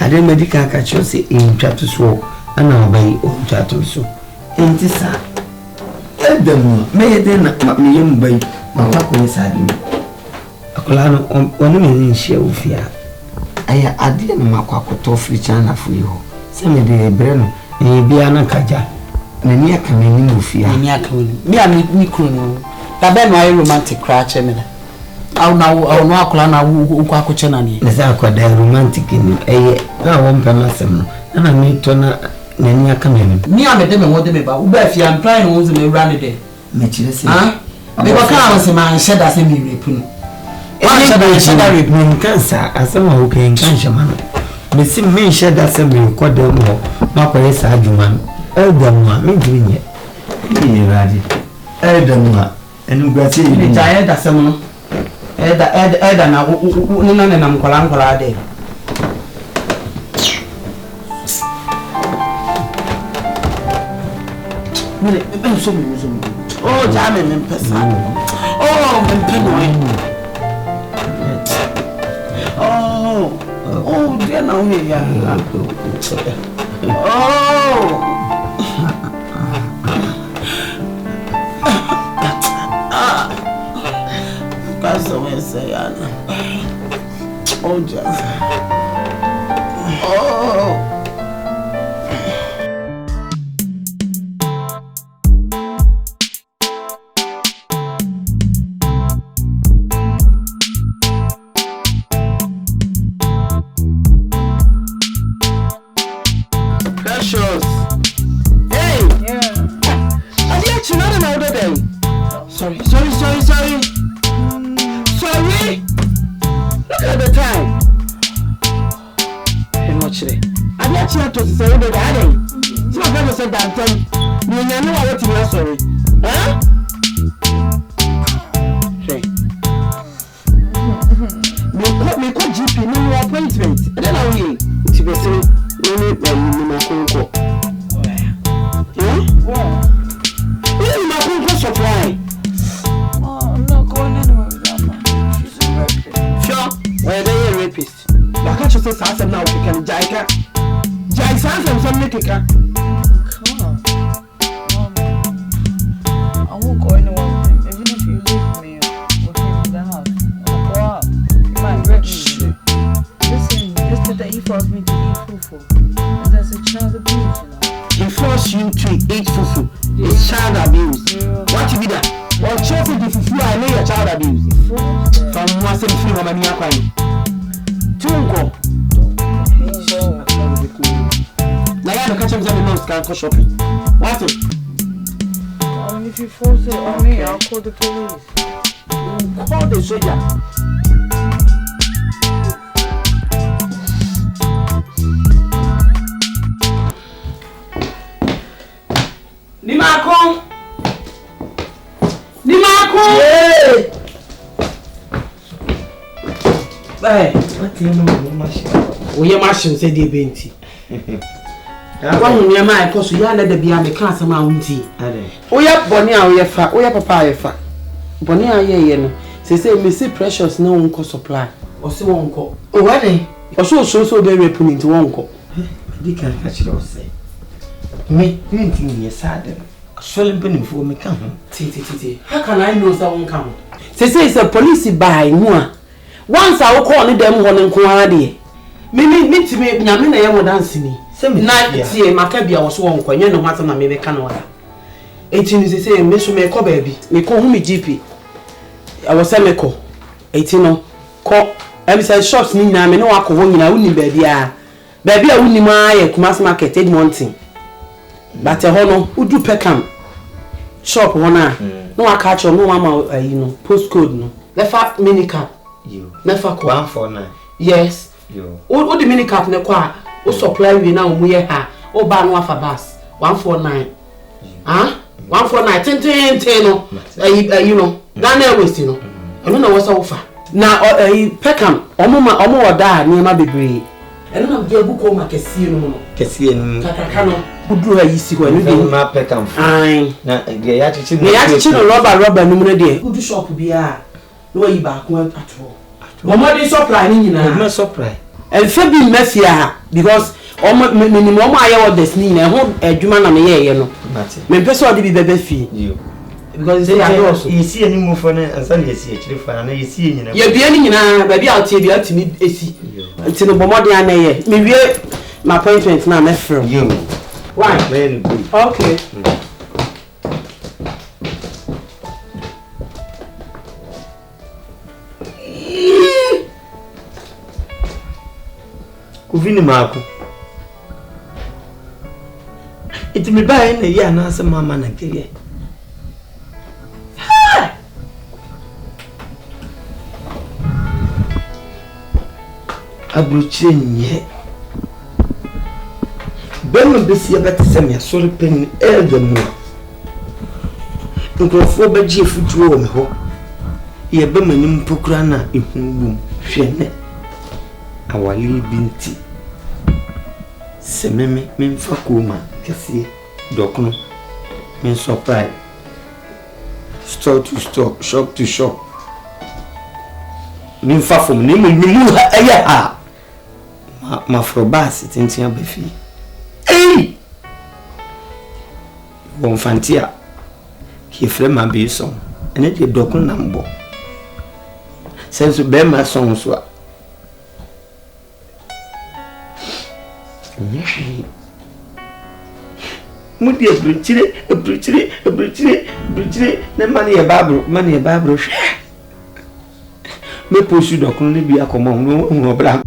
I didn't medical catch you say in chapter so, and I'll obey old chapter so. Ain't this sad? Tell them, may then not me young bay, my papa inside me. A colano on 1 million share of fear. I didn't make a cut off which I have for you. Send me the brain. Biana kaja na ni aka me ni ofia ni aka me a me kunu da be no romantic cra che me aw no akola na wo akoche na ni na za akoda romantic ni na wo mpa masem no na me to na ni aka me ni a me de me wo de me ba wo ba fia mpran no wo me run de me chire se me ko ka wo se man sheda se mi repu no wa sheda repu ni kansa asema wo kan kansa man me si me sheda se mi ko de mo makwa sa adwuma edamwa me dwinye ni radi edamwa enu gwase ni jaye da sem no eda na ni na mkola de mire be so mi oh ja me pesa oh me peno oh dia na o ya oh Caso ese Ana. Oh just. Oh. Precious. Hey. Yeah. I didn't you know another day. Sorry. Sorry. Look at the time. Hey, watch it. I'm not sure to say the daddy. So I'm going to say that time. You know what you are sorry. Huh? Hey. Me call GP, no appointment. And then I'll hear. She will say, no need by my conco. Huh? Where is my conco supply? I'm not going anywhere with that man. She's a rapist. Sure. Where they a rapist? But can't you say something now? We can jaika. Jaika something some make it. Come on. I won't go anywhere with him. Even if you leave me with him in the house, I'll go out. He might rape me. Listen, yesterday he forced me to eat fufu. And that's a child abuse, you know. He forced you to eat fufu. It's child abuse. Yeah. What you be that? Well, children the fufu, I know your child abuse. From one side, free woman, you're crying. Tungo. Now, you have to catch him some notes, can't go shopping. What? I mean, if you force it on me, I'll call the police. You call the soldier. Hey, what you know, machine? We are machine said the Benti. One near my cause you are let the be a class amount. We are Bonia, we are fat, we are papa, fat. Bonia, ye, say, Missy Precious no one supply, or so won't call. Oh, what eh? Or so very put into one call. They can catch it all say. Me, anything you sad. Swelling penny for me come. How can I know that won't come? Say, it's a police by one. Once I will call them one and quality. Me to me, Yamina Yamo dancing. Some night, see, Macabia was one coin, no matter my maybe canoa. 18 is the same, Miss Meko baby. Me call me GP. I was a Meko. 18 call. I'm saying shops need now, no alcohol in a winning baby. Baby, I wouldn't my mass market Edmonton. But a honor, would you Peckham? Shop honor. No, I catch or no mama, postcode no. Left mini cap. You. Never 149. Yes. You. What the mini cap ne kwa? O supply we now we ha. O ba no afa bus. 149. Ah? 149. 10 no. You know. Ghana West no. I don't know what's offer. Na Peckham. Omo oda niema bebre. I don't know the book o makesi no no. Kesi en. Kakaka no. Uduru ayisi ko enu de. Ma Peckham. Ai. Na ya chichi. Ne ya chichi no rubber no mu ne de. Udu shop bia. No yi ba ko atro. Omodi supply ni nyina. No supply. And Fabi Mafia because minimum I this need a home adwuma na me ye no. Me person dey be bebe fi. Because they are also. You see any move for and say you see actually for na you see nyina. Ye bia ni nyina ba bia outie bia timi esi. Nti no bomodi an ye. Me wie my appointment na me frem. You. Why? Very good. Okay. Kuvini mako. Iti mi ba ene ya na asa mama na keye. Abruchire nye. Bema besi ya bati semi ya sori peni elde mwa. Nkrofo baji efutuo me ho. Ye bema ni mpokura na ihungu hwene. Awali binti sememe memfa kuma kesi dokno men supply store to store shop to shop memfa fom ne mu ha aya ha ma frobas tintia befi bon fantia ki frema be so ene de dokno na mbo senso be ma son so Mudi ebruchire na mani e babro me posu dokun ni bi akomo no bra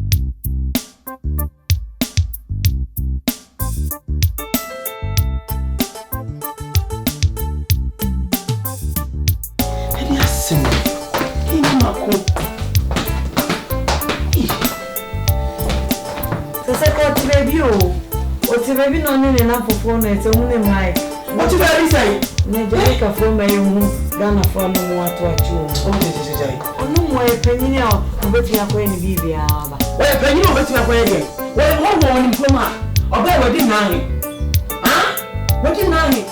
Edi asim ina mako What's the baby no need enough for phone? It's only my. What you got to say? Never from my Ghana from the water to you. Oh, no more penny now. I'm betting you're going to be there. Well, penny over to your way. Well, one morning, Puma. Or better, deny it. Huh? What deny it?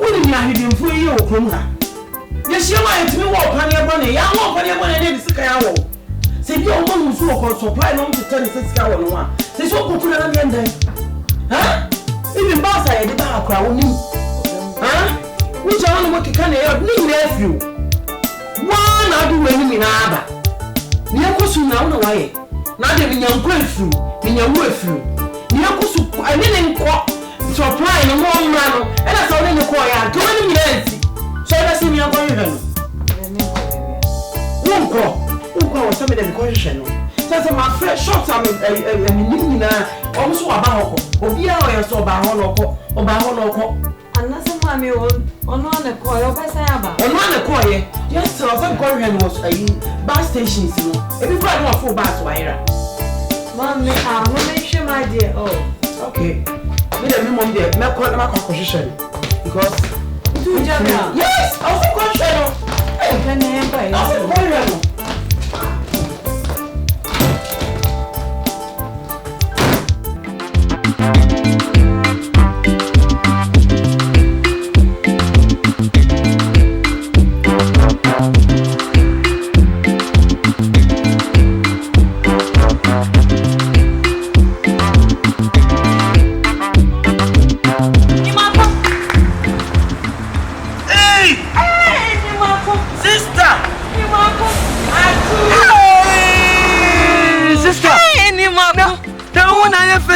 What did you have been for you, Puma? Yes, you might be walk on your money. I walk on your money and it's a cow. Say, your mom who's so called supply long to 36 hours. Say, so put it on the end. Huh? Even boss I did not crowd me. Huh? Which I want to can help me nephew. One I do any minaba. Niakosu now no way. Now they mean young grapefruit, in your workfruit. Niakosu, I didn't quote supply no more man, and I saw in the choir. Go any nancy. So that's me I'm going to won't call some of them question. That's my fresh shots. I mean, almost about Obia or so about Honoko. And that's a mammy on one a coil by Saba. On one a coil, yes, sir. Some Korean was a bus station. Everybody want 4 bars wire. Mommy, I will make sure, my dear. Oh, okay. Me the mom there, me call my position because do you? Yes, I was question. Hey,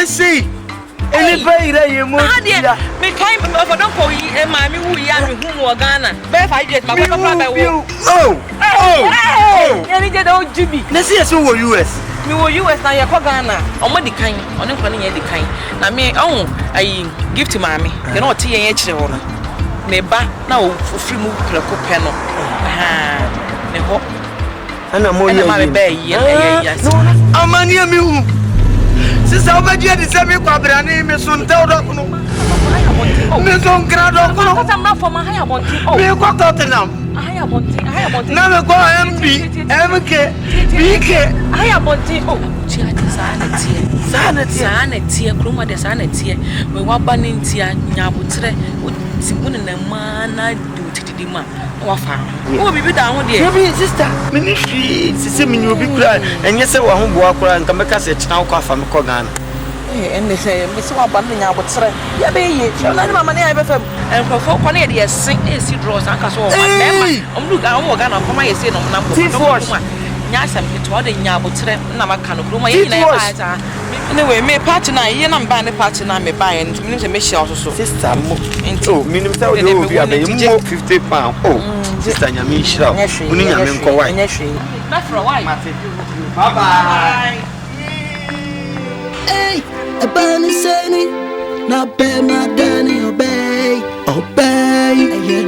see. Any bay, you move. Me kind of a don't call you and mammy who you are whom or Ghana. Bear, I get my any dead old Jimmy. Let's see us who were US. You were US now, you're Ghana. On what the kind, on the funny the kind. I mean, oh, I give to mammy. You're not TH or Neba now for free move to a copeno. And I'm more than my bay. Yes, I'm a near me. Since I was here, the same Quabra name is soon told up. Miss on Grado, I'm not for my higher one. Oh, you got Tottenham. I am on never go MB, MK, BK. I am on tea. Oh, sanity, Kruma de sanity. We were banning tea and Yabutre with Simon and the man I do to the man. Oh, be down here. Sister, ministry, Sissy, you'll be crying. And yes, I won't walk around and come back as a child from Kogan. And they say, Miss Wabanding, I would say, yeah, baby, you're not my money. I have and for 4 years, sing as he draws and castle. I'm looking at all Ghana for my say no number. Yes, I'm between Yabutre, Namakano, anyway, may partner, you know, buy the partner, may buy and minister Michelle also. Sister, into minister, you will be a £50. Oh, sister, Yamisha, winning a man for wine. Not for a while, bye bye. Hey, a bunny saying, not pay my Danny, obey, obey,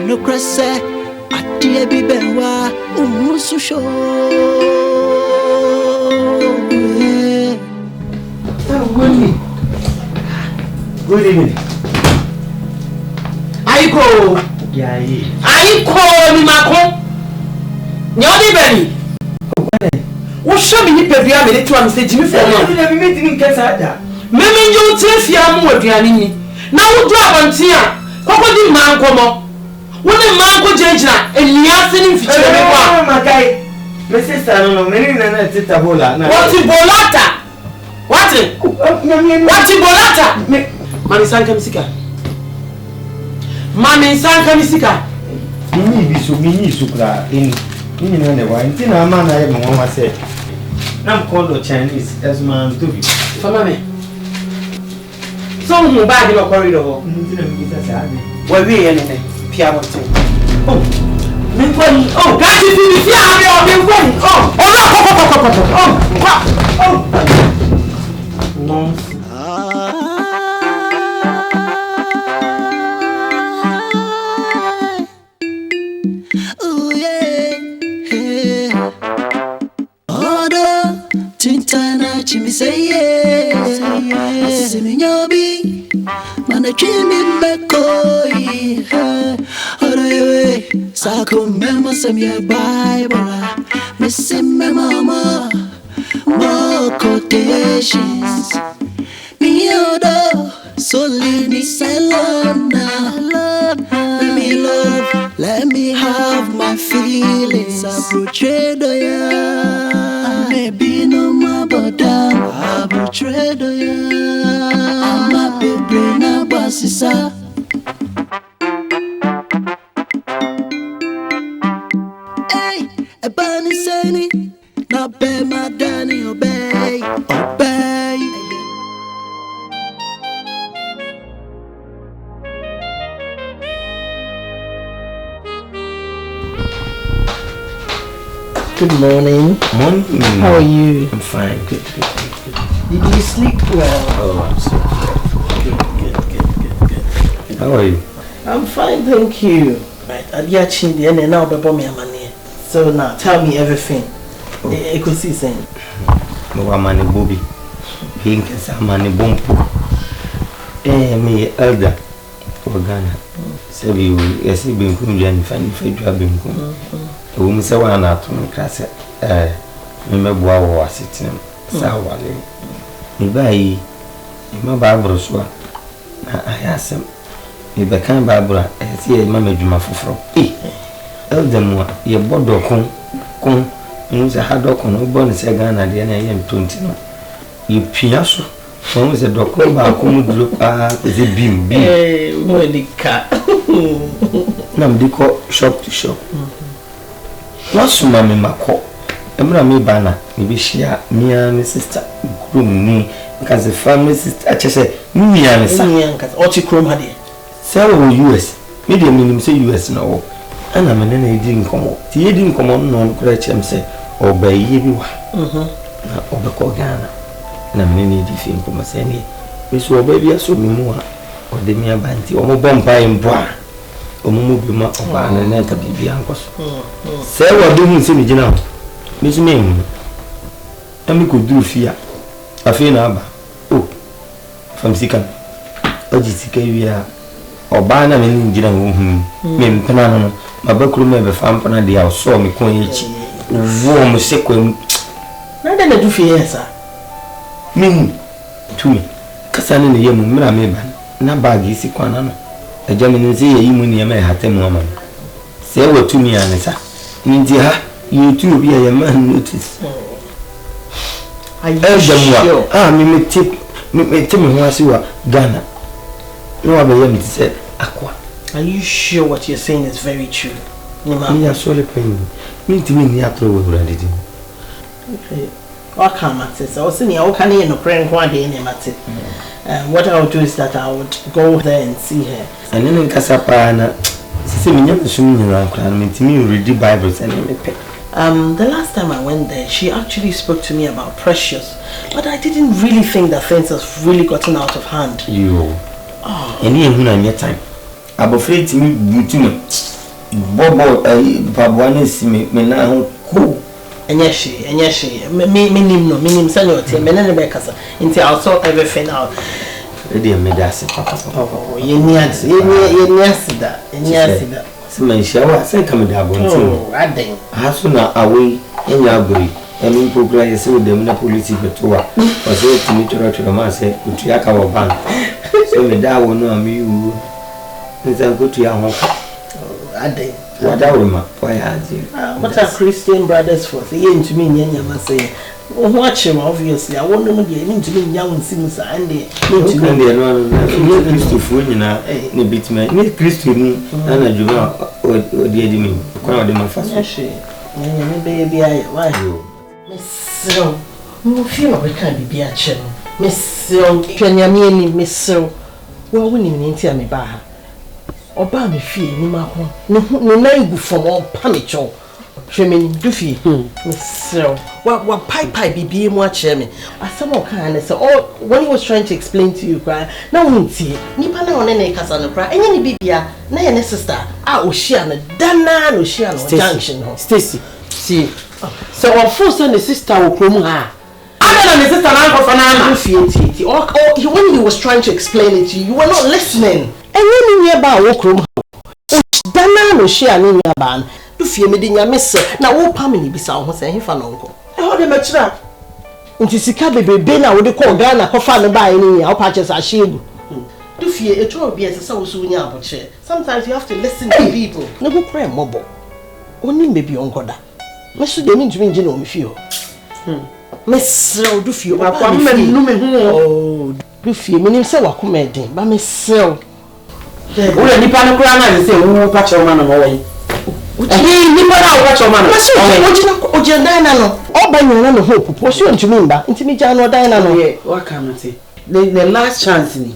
no cresse, I dear be bewa, so sure. Good evening. Aiko. Yeah. Aiko ni mako. Nyodi beni. Wo show me ni pebia me dey to am say Jimmy for no. Me meeting nkesa da. Me nyo trefia mu aduane ni. Na wo do abanti a. Koko di mankomo. Wo ne manko jenjina eniase ni mfichire me kwa. Makai. Me sister no me ni na tita bola na. What bolata? What bolata? Mami sanka misika. Mami sanka misika. Mini sukra in na ne wa ntina ama na ye mo wa se. Na mkondo Chinese as man to be. Fama me. So mu bag no corridor ho. Ntina mi sa sa ade. Wa wi ye ne pia mo tin. Oh. Me kwani. Oh, can't you see me pia me o me kwani. Oh. Oh. No. Me say yes, see me nyobi, man a dreaming bekoi. Ore sako memo some your Bible, me see me mama, more quotations. Me odo solini salona, let me have my feelings. Abrochedo ya, maybe no more but abrochedo ya. I'm a big brain abasisa. Hey, a bunny saying, not pay my Danny, obey, obey. Good morning. Morning. How are you? I'm fine. Good. Did you sleep well? Oh, I'm so good. How are you? I'm fine, thank you. Right, and now money. So now tell me everything. I could see saying. No, I'm a booby. Pink as a man bumpo. Me elder for Ghana. So you, yes, you've been coming and finding for driving. The woman said, "One out to me, class. Remember, I was sitting. Sour. You buy my Barbara Swan. I asked him, you became Barbara, and see a mamma Juma for Elder, your board come, you say, had dog on born in Sagana, the NIM 20. You piasso, from the dog come look at the beam. When the cat. Now, they call shop to shop. What's mammy Mako? Emra me banner, maybe she, me and my sister, groom me, Because the family sister, I just say, me and Sanya, because Ochi Chrome had it. Several US, medium minimum say US no. And I'm an didn't come up. He didn't come on, no, correct him say, obey you. Obey Ghana. And I'm in any different from a saying, Miss Baby, I saw me more, or the mere banty, or bomb by and bra, or move my ban and enter be uncles. Say what do you see me now? Miss Ming, and we could do fear. I feel now, oh, from Sikan, Ojitike, or Bana in General, Mim Panano, my book room ever found Panadia, saw me coin each warm sequin. Not then I do fear, sir. Ming to me, Cassan in the Yamura Meban, Nabagi Siquanano, a German say you may have 10 woman. Say what to me, Anissa. India, you too be a man notice. I sure. Me tip me who I see Ghana. No other said Aqua. Are you sure what you're saying is very true? Me are sorely paying me to me near through already. Okay. What can I say? I was saying, I can't hear no praying one day in Mate. What I would do is that I would go there and see her. And then in Casapana, see me never swimming around, and to me read the Bibles and the last time I went there, she actually spoke to me about Precious, but I didn't really think that things have really gotten out of hand. You. And you have your time. I'm afraid to me, Bobo, Babuane, me now, cool. And yes, she, me, Senor, Menebecasa, until I'll sort everything out. Ready, Medasi, Papa. Oh, yes, that. Some shower, say come down. Oh, I think. As soon as away in your agree, and in progress with them, the police but to work. Or say to me to the mass, to yak our bank. So the dad will know me. Let's go to your home. I think. What I will why what are Christian brothers for? They ain't to me, Yanya must say. Watch him, obviously. I wonder what they mean to me, young Sims and they to me. Christo Funin, a bit me, Christo, and a juvenile or the enemy. Crowd in my first. Baby, why you? Miss So, no fear we can't be a channel. Miss So, can you mean Miss So? Well, we need to me by her. Oba me fie ni ma ho no na igu from on panicho hweme du fie me sero wa pai bibie mu a chere me asem o kan na say when he was trying to explain to you cry na wontie nipa na one na kasa no cry enye ni bibia na ye ne sister a o hia na dana no hia no junction ho Stacy see so on force and the sister wo krom ha and the sister na go for na ma fie titi when he was trying to explain it to you were not listening. And when you nearby walk room, Dana no share no nearby. Do fear me din ya miss na wo family bisa ho say hefa no nko. E ho de machira. Nti sika bebebe na wo de call Ghana ko fa no ba ni ya wo purchase ASEIDU. Do fear e tro be say wo so nya aboche. Sometimes you have to listen to people. No go pray mobo. Oni maybe onkoda. Me so de mi ntumi nje na o me fie ho. Miss do fear ba kwa me no me hu. Oh, do fear me nim say wa ko me den ba me sell. Ule nipa no kura na se wo pa choma na mo wen. Nipa na wo pa choma na. Maso ojina na no. Oba nyana no hope. Posi ontumi mba. Ntimi ja no dan na no. Yeah, what can I say? The last chance ni.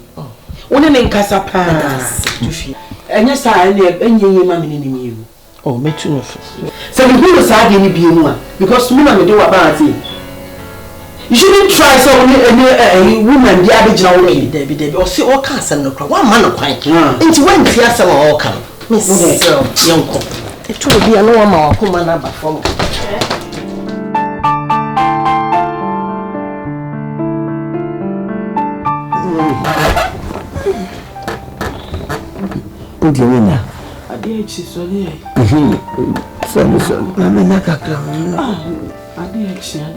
Woni ne nkasa pa. Enye sa enye ma me ni mi. Oh, metu no. So we go sa de ni bi mu a because me na me de wa ba ati. You shouldn't try so any woman the average now Debbie or see all cars and no crowd. One man of quite into when Tiasa all come. Miss young cop. It will be a no more woman number from Udina. I did she so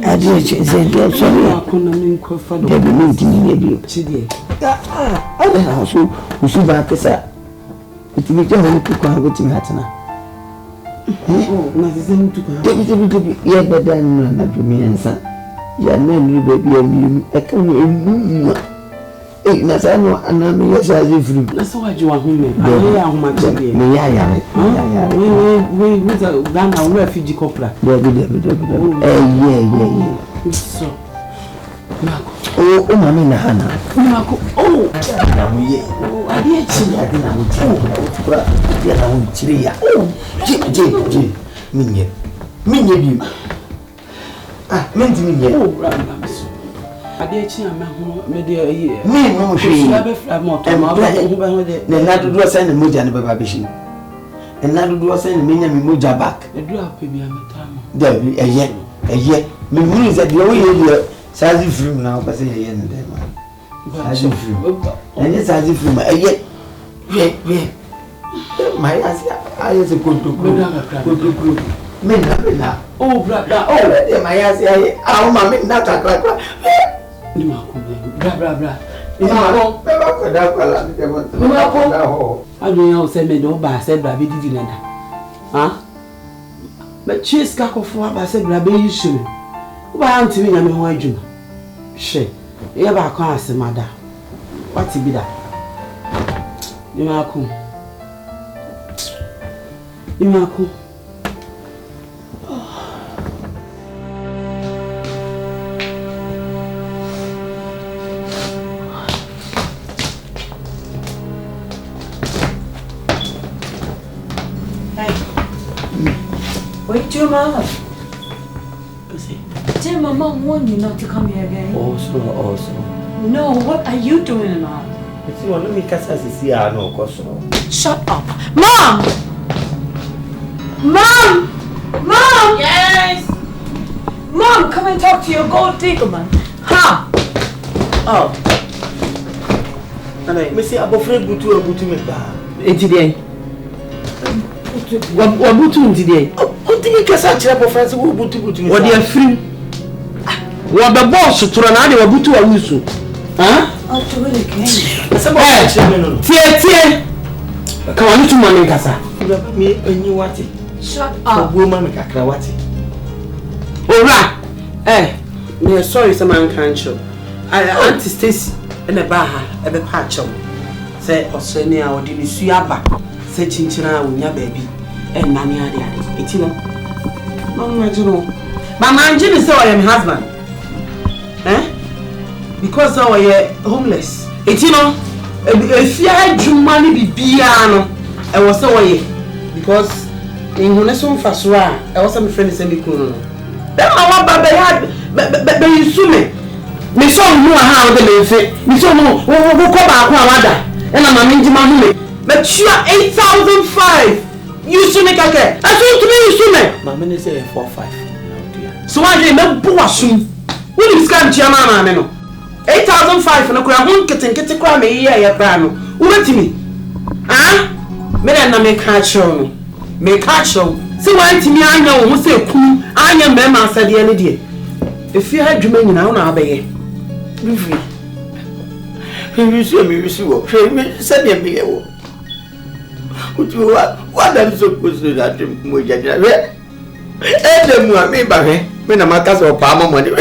Adi say do sorry akona me nkofa do be me ntimi bi chidie na so usu ba pesa itimi je ho ku kwa gotimi hatena na sese mutu kwa debi ye beda na dumi ensa ya na ni baby am e kan enu na sa no ana me ya sa free na so waji wa hu me aye ya hu ma chidie me ya we Ghana we refugee copra debi yeah so Oh, mami na hana. Oh, na muye. Oh, ade chi ade na mu. Oh, kura ya na mu chire ya. Oh, je. Minye bi. Ah, menti minye. Oh, ramba miso. Ade chi ama ho me de ayi. Me no hwe. Ya be fra mo to ma ba ho ba ho de. Na dodo say na moja ne baba be shi. Na dodo say na menya me moja back. Edu ape bi ametama. Dabi eye. Me muni za de wo ye de sazi film na ko say eye ne dem. Sazi film. Anye sazi film eye. We. My I se konto. Mena. Oh, brother. Oh, my ass. I want my na kakra. Ni makumbe. Bra. Ni mako. Me mako da kwala ni dem. Ni mako. Adu yan se me do ba se bra be didi nada. Ha? Me chase ka ko fo ba se bra be yisu. Wo ba anti me nya me ho adwuma. Hwe. E ba kwa asemada. What bi da? Ni mako. Imako. Hey. Wait your mother. Did my mom warn you not to come here again? Also. No, what are you doing now? It's one of me casa see no koso. Shut up. Mom! Yes! Mom, come and talk to your gold digger, man. Ha! Oh. And me say abofre butu me ba. Enti dey. Wa butu enti dey. O timi kasa kire abofre se wo butu me. Wo dey afrim. Wa be boss toro na dey wa butu wa wusu. Ha? I'll do it again. Asa bo kire me no. Tie. Ka wa nitu mane kasa. Me enyi wati. Shut up. Go mama kakra wati. Ora. Me sorry some man can show. Auntie Stacy and a baha e be patcho. Say oseni a odi ni suaba. Say chinchina wunya baby. Nani ade. Eti no. Mama jino. Mama anjini say I am husband. Because I am homeless. Eti no. If you had juma ni bibia no. I was say because in Huneson Fasra, I was some friend send me kuno. Then I want baby you sume. Me so no how the lefe. Me so no wo ko ba ko awada. E na ma minji ma hume. But you 8,005. You sume kake. I so to me you sume. Ma me say 45. So I dey me bo asum. Wo ni scam chia ma me no. 8,005 no kura hun kete kura me ye bra no. Wo betimi. Me na me catch on. Me catch on. See why timi anya wo say ku anya mema asade ne de. If you had dwuma nyina na abeye. Free. Me wish wo. Me say dem be wo. Utu what am supposed to that mo jaja. Dem wa me ba me na makasa o pa mama de.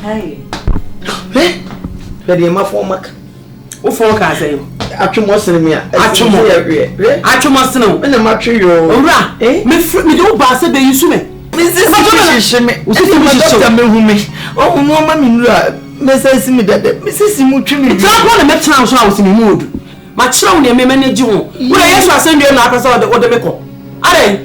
Hey. Be ma for mak. Wo for ka say. Atwomo sene me a. Atwomo sene. Me na ma twe yo. Owura. Me do ba se be yisu me. Me sisi me. Usi me doctor me hu me. O mo ma me nura. Me sisi me dede. Me sisi mu twi me. Tell go na me tena so a wo si me mood. Ma kira wo ne me manage wo. Wo yesu asendwe na akasa wo de me ko. Are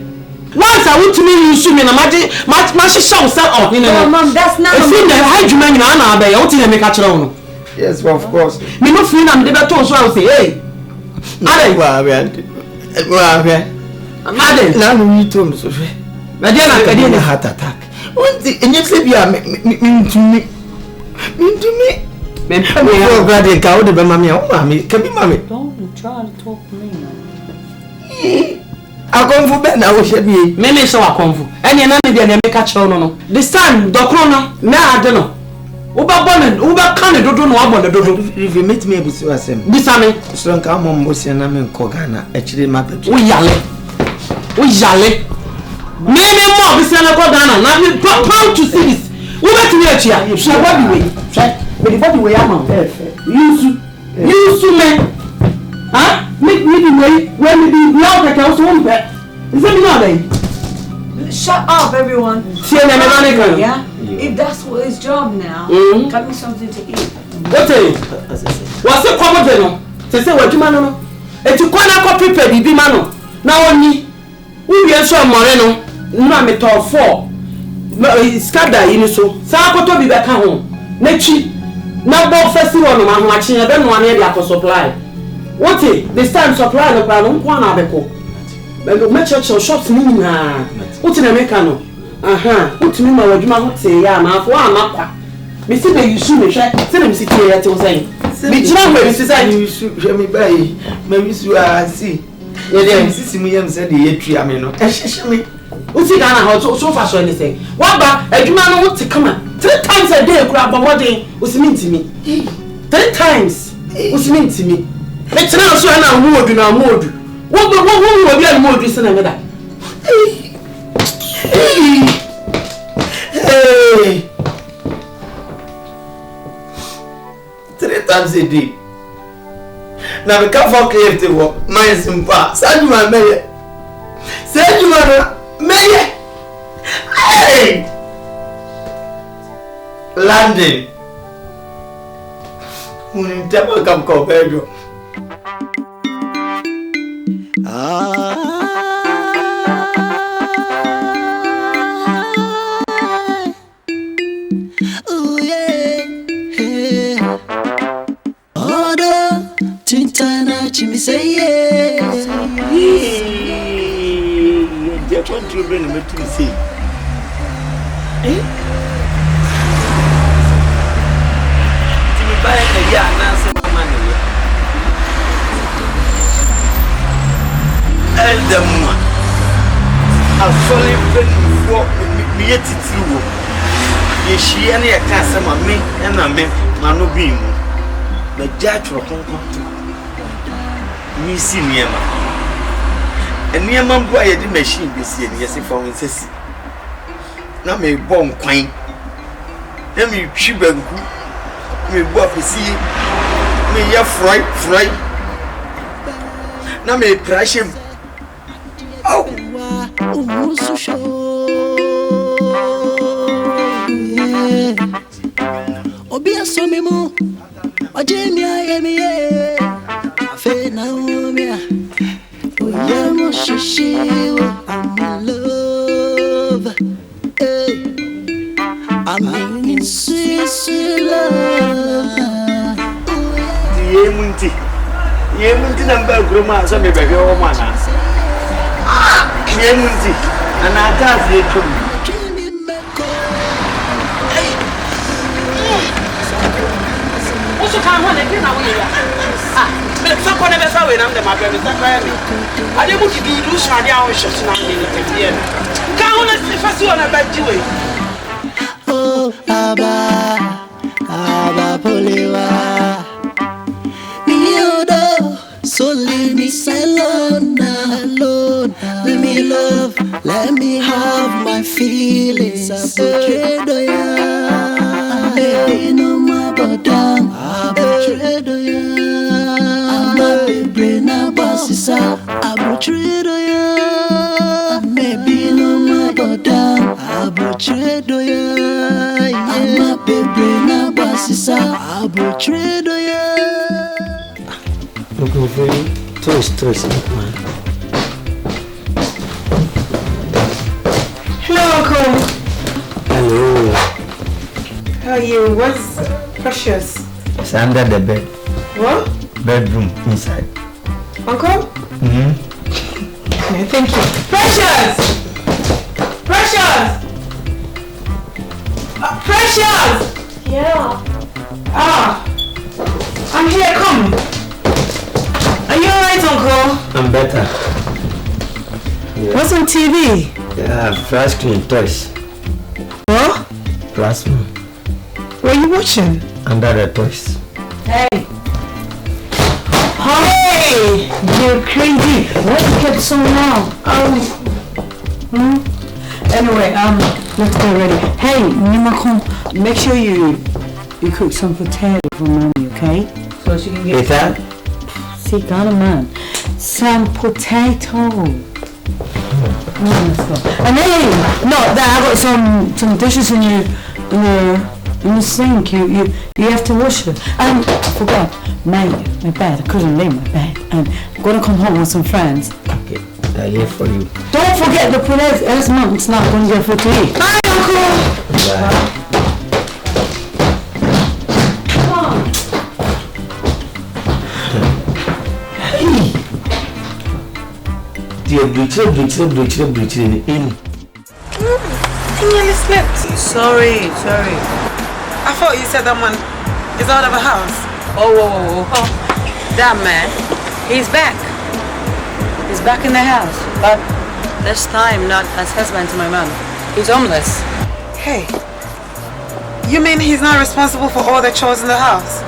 once I want to me yisu me na ma hihya wo sa oh. No, Mom, that's not. If you na hydroman na na abey, wo ti na me ka kira wo no. Yes, of course. Me no feel am de beto so I will say, hey. Are wa be. Amade. Na no yi to me so fe. Na dia na kadi na heart attack. Won't enye se bia me ntumi. Me for grade ka wo de be mama o mama ka bi mama. Don't try to talk to me now. Akonfu be na wo hye bi. Me so akonfu. Ene na me dia na me ka kira wo no. This time dokro no na ade no. Uba bonne, uba kane dodo no abonne dodo. If you meet me ebusi wasem. Bisame. So nka mo mbosi na me nko Ghana akire ma betu. Wo yale. Me mo bisi na ko Ghana na me proud to see this. Wo beti me atua. So body way. Me the body way am. You me. Me the way when me be now that also won be. Is it me now then? Shut up, everyone. Yeah? If that's what his job now, got me something to eat. What's the common? Say what you man. If you can't copy baby man, now only we are so moreno. No, me talk 4. Skada in so. Sakoto be back home. Nechi. Now both festival no man watching. I don't know any other supply. What it? This time supply the plan. One abeko. Make your shops meaning. What's in Americano? What's me? My wajuma say ya ma for amakwa. Me see the you shoot me try. See them sit here to say. Me try me say you shoot me by. Me miss you see. Yeah, them see me am say the tree am no. Me. What's it Ghana how so far so anything. What ba adwuma no what come 3 times a day kura bomodin. What's mean to me? 3 times. What's mean to me? Me try so na modu na modu. What be an modu say na me da. Hey. 3 times a day. Now we can't fuck clear to work. My simple. Say you man me. Say you man me. Hey. Landing. When never come Pedro. Me say yes. They want to bring me to see. Timmy buy a year now, some money. And the man, I've fully been for me yet to do. Yes, she any a customer, me and I met Manu Beam. The judge for Hong Kong. Me see Niema. And Niema boy the machine be see yes if I says. Now me bomb quine. Let me chibanku. Me boy see me ya fry. Now me crash him. Oh. So show. Obia so me mo. Ojemia me. Naomi, oh yeah, mo shishi, I'm in love. Hey, I'm in sweet love. Yemunti number groma, so me baby, oh man. Yemunti, and I can't see it. What's your time when they get away? Some kind of a way, I'm the my baby. I didn't want to do something else. Can't if I see on a bad way. Oh, Abba, Poliwa. Miodo, so leave me alone. Let me love, let me have my feelings. Baby, no more but down. Maybe no more but down. I'm a baby na basisa. Looking very toast, man. Hello, Uncle. Hello. How are you? What's Precious? It's under the bed. What? Bedroom inside. Uncle? Mm-hmm. Okay, thank you. Precious! Precious! Yeah. I'm here, come. Are you alright, Uncle? I'm better. Yeah. What's on TV? Yeah, flash screen toys. What? Plasma. What are you watching? Under the toys. Hey. Hey! You're crazy. Why you kept so long? Anyway, let's get ready. Hey, Nimakon, make sure you cook some potato for mommy, okay? So she can get... Potato? See, Ghana man. Some potato. And hey, no, that I got some dishes in the sink. You have to wash it. And I forgot my bed. I couldn't lay my bed. And I'm gonna come home with some friends. Okay, I live for you. Don't forget the next month's not gonna get food to eat. Bye, Uncle. Bye. Dear, breach in. I nearly slept. Sorry. I thought you said that man is out of the house. Oh. That man, he's back. He's back in the house. But this time not as husband to my mom. He's homeless. Hey, you mean he's not responsible for all the chores in the house?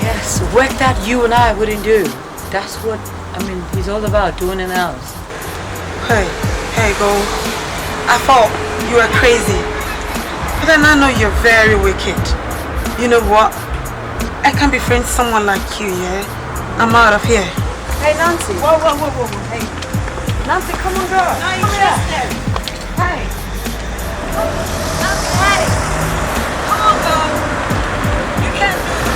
Yes, work that you and I wouldn't do. That's what, he's all about, doing in the house. Hey, go. I thought you were crazy. But then I know you're very wicked. You know what? I can't befriend someone like you, yeah? I'm out of here. Hey, Nancy. Whoa. Hey. Nancy, come on, girl. Not interested. Hey. Nancy, hey. Come on, girl. You can't do it.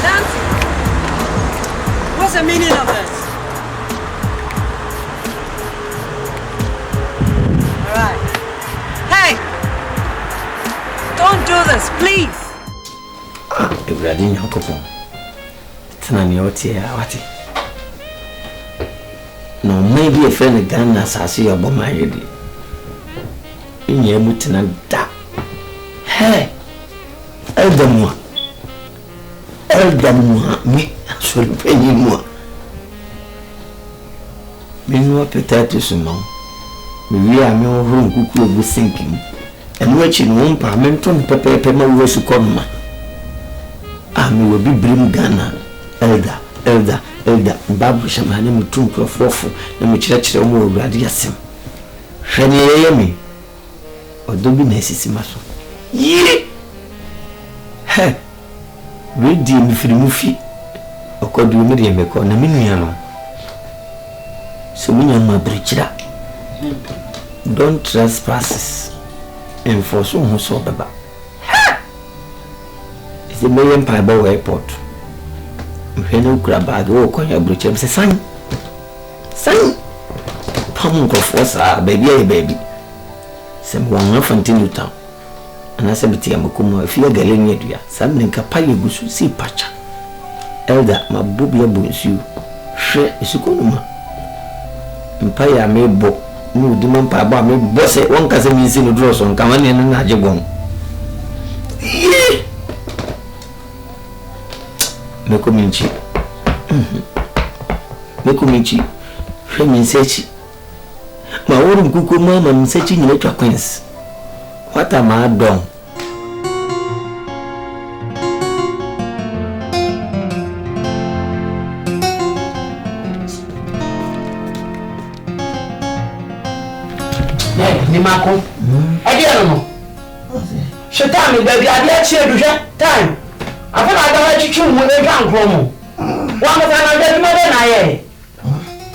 Nancy. What's the meaning of this? Alright. Hey! Don't do this, please! Everybody in your coupon. Tanani Otia, what? No, maybe a friend again as I see your bomb. In your mutina da. Hey! Elder me, so penny more. Meanwhile, potatoes among. We are no room cuckoo was sinking, and watching one parmenton pepper was a corner. I will be brim Ghana, elder, Babu Shaman, Trunk of Waffle, and which lecture more radiasim. Shani me, or don't be necessary. Ye! Hey! Read the movie, or could you medium economy? So when you're my breacher, don't trespass and for someone who saw the back. It's a million pieball airport. When you grab a walk on your breacher, say, son, pump of force, baby. Some one off until you town. And I said, Tiamakuma, if you're getting it, something Capayo Busu, see Pacha. Elder, my booby aboons you. Share is a good Empire may book, no demand by me, boss it one cousin is in the draws on Kamani and Najabon. Mekomichi, Femi Sechi. My own cuckoo mama, I'm searching your queens. What am I done? Nimako. I don't know. Shatami, baby, I did share time. I thought I got you when they can't grow. One of them I get mother.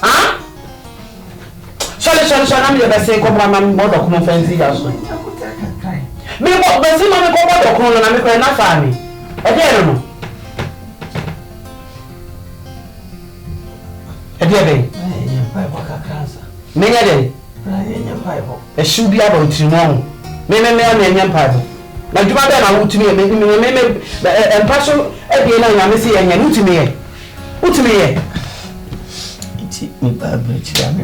Huh? Sorry, I'm the best come from my mother, come fancy. Me, but see, my mother, come on, I'm going to find me. I don't know. Many a should be about to know. Maybe I'm Piper. Now, do I want to me? Maybe and Pastor again, I may say, and you to me. What to me? It's me, Barbara,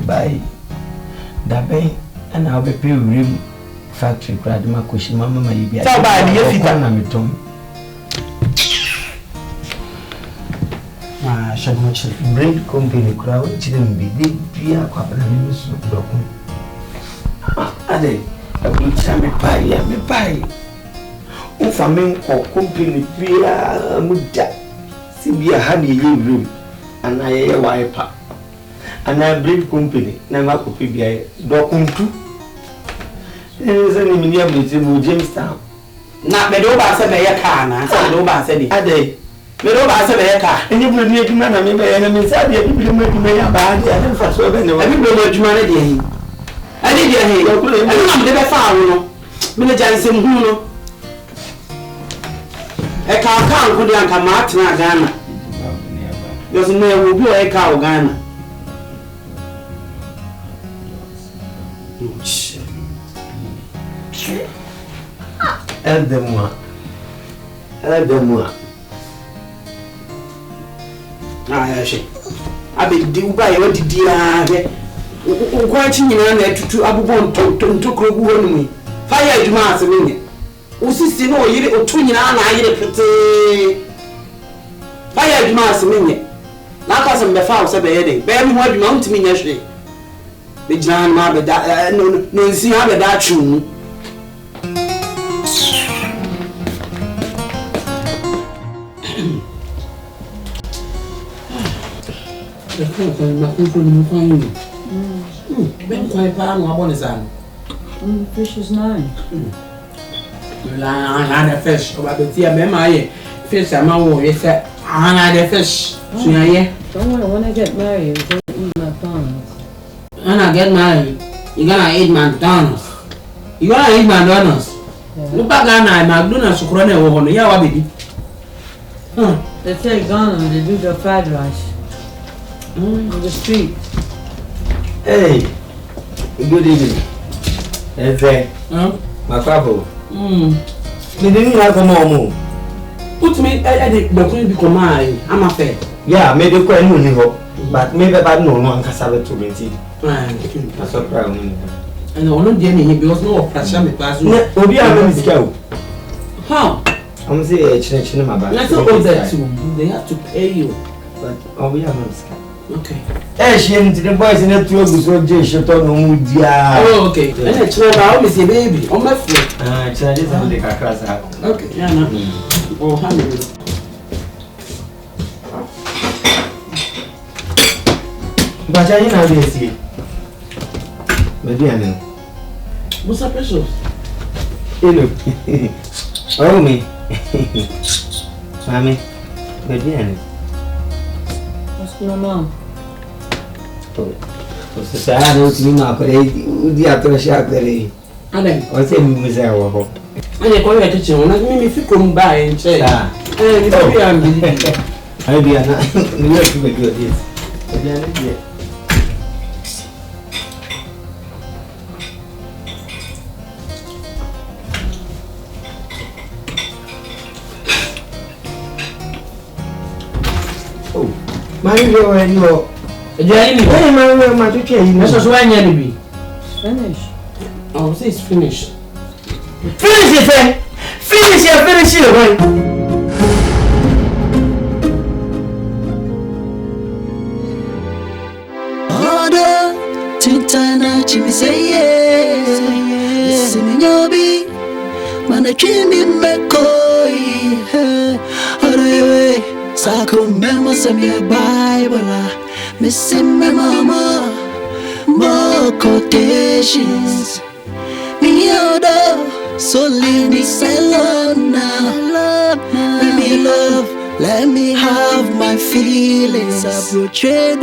by that bay, and I'll be paying factory, cried my cushion, Mamma, may be a Tom. I shall much bread company crowd, children be big, a couple of minutes of broken. Ade, I will tell me pie. If I mean or company via Muda, see be a honey room, and I a wiper. And I bread company, never could be a docking too. There is an immediate Jamestown. Not the Doba said, I can't, I said, Doba said it. Ade, Me no ba se be ka. Enye bulu ni edwuma na me be na me sa de bibiri mu edwuma ya ba de na fa so be ne wa. Abi bulu edwuma na de hin. Ani de hin. Ani na me be fa awo no. Me na jansem hu no. E ka ka nko de anka ma atena Ghana. Yo se na wo bi o e ka o Ghana. Aide-moi. Ah, she. Abi di uba ye wadi di ahwe. Nkwa chi nyina na tutu abubo ntokro gu honu mu. Fa ya adwuma ase menye. Usisi no yire otu nyina na ayire pete. Fa ya adwuma ase menye. Na ka se mbefa wo se be ye de. Be mi ho adwuma ntimi nya hwe. Be jina ma be da no nsi ha be da twu. Fish is nice. The fish. Fish, I'm always set. The fish. Don't worry, when I get married, I'm going to eat McDonald's. When I get married, you're gonna eat McDonald's. You're gonna eat McDonald's. Look back at McDonald's. Yeah, baby. They say Ghana, they do the fried rice. On the street. Hey, good evening. My papa. They didn't have a more. Put me at the couldn't become mine. I'm a fair. Yeah, maybe quite new, but maybe I don't know one cassava to rent it. That's a problem. And I won't get me because no pressure me pass. Oh, be a man's go. How? I'm saying a church in my back. Let's not go there too. They have to pay you. But oh, we are man's go. Okay. Eh, she and the boys in the 2 so Jay shot on Mudia. Oh, okay. And it's where I always say baby on my foot. Charges on the crackers. Okay, yeah, no. Oh, 100. But I know this here. Maybe I know. What's up, precious? Hello. Oh, me. Mommy. Maybe I know. What's going on? Você sabe, eu tinha uma coisa, o dia todo cheio de você me usa o roubo. Olha, qual é a questão? Nós me ficou um bairro, hein? Tá. Me sabia, aí Biana, não é que me deu isso. Biana, dia. Oh, Mario, Mario. Hey, my teacher, that's why I need to be. Finish. Oh, say it's finished. Finish it, eh? Finish it, right? Order Tintana Jimmy say yes. Siminyobi Mana Jimmy McCoy. Order Sako Memo Samia Bible. Missing my mama, more quotations. Me order, so leave alone now. Let me love, let me have my feelings. I portrayed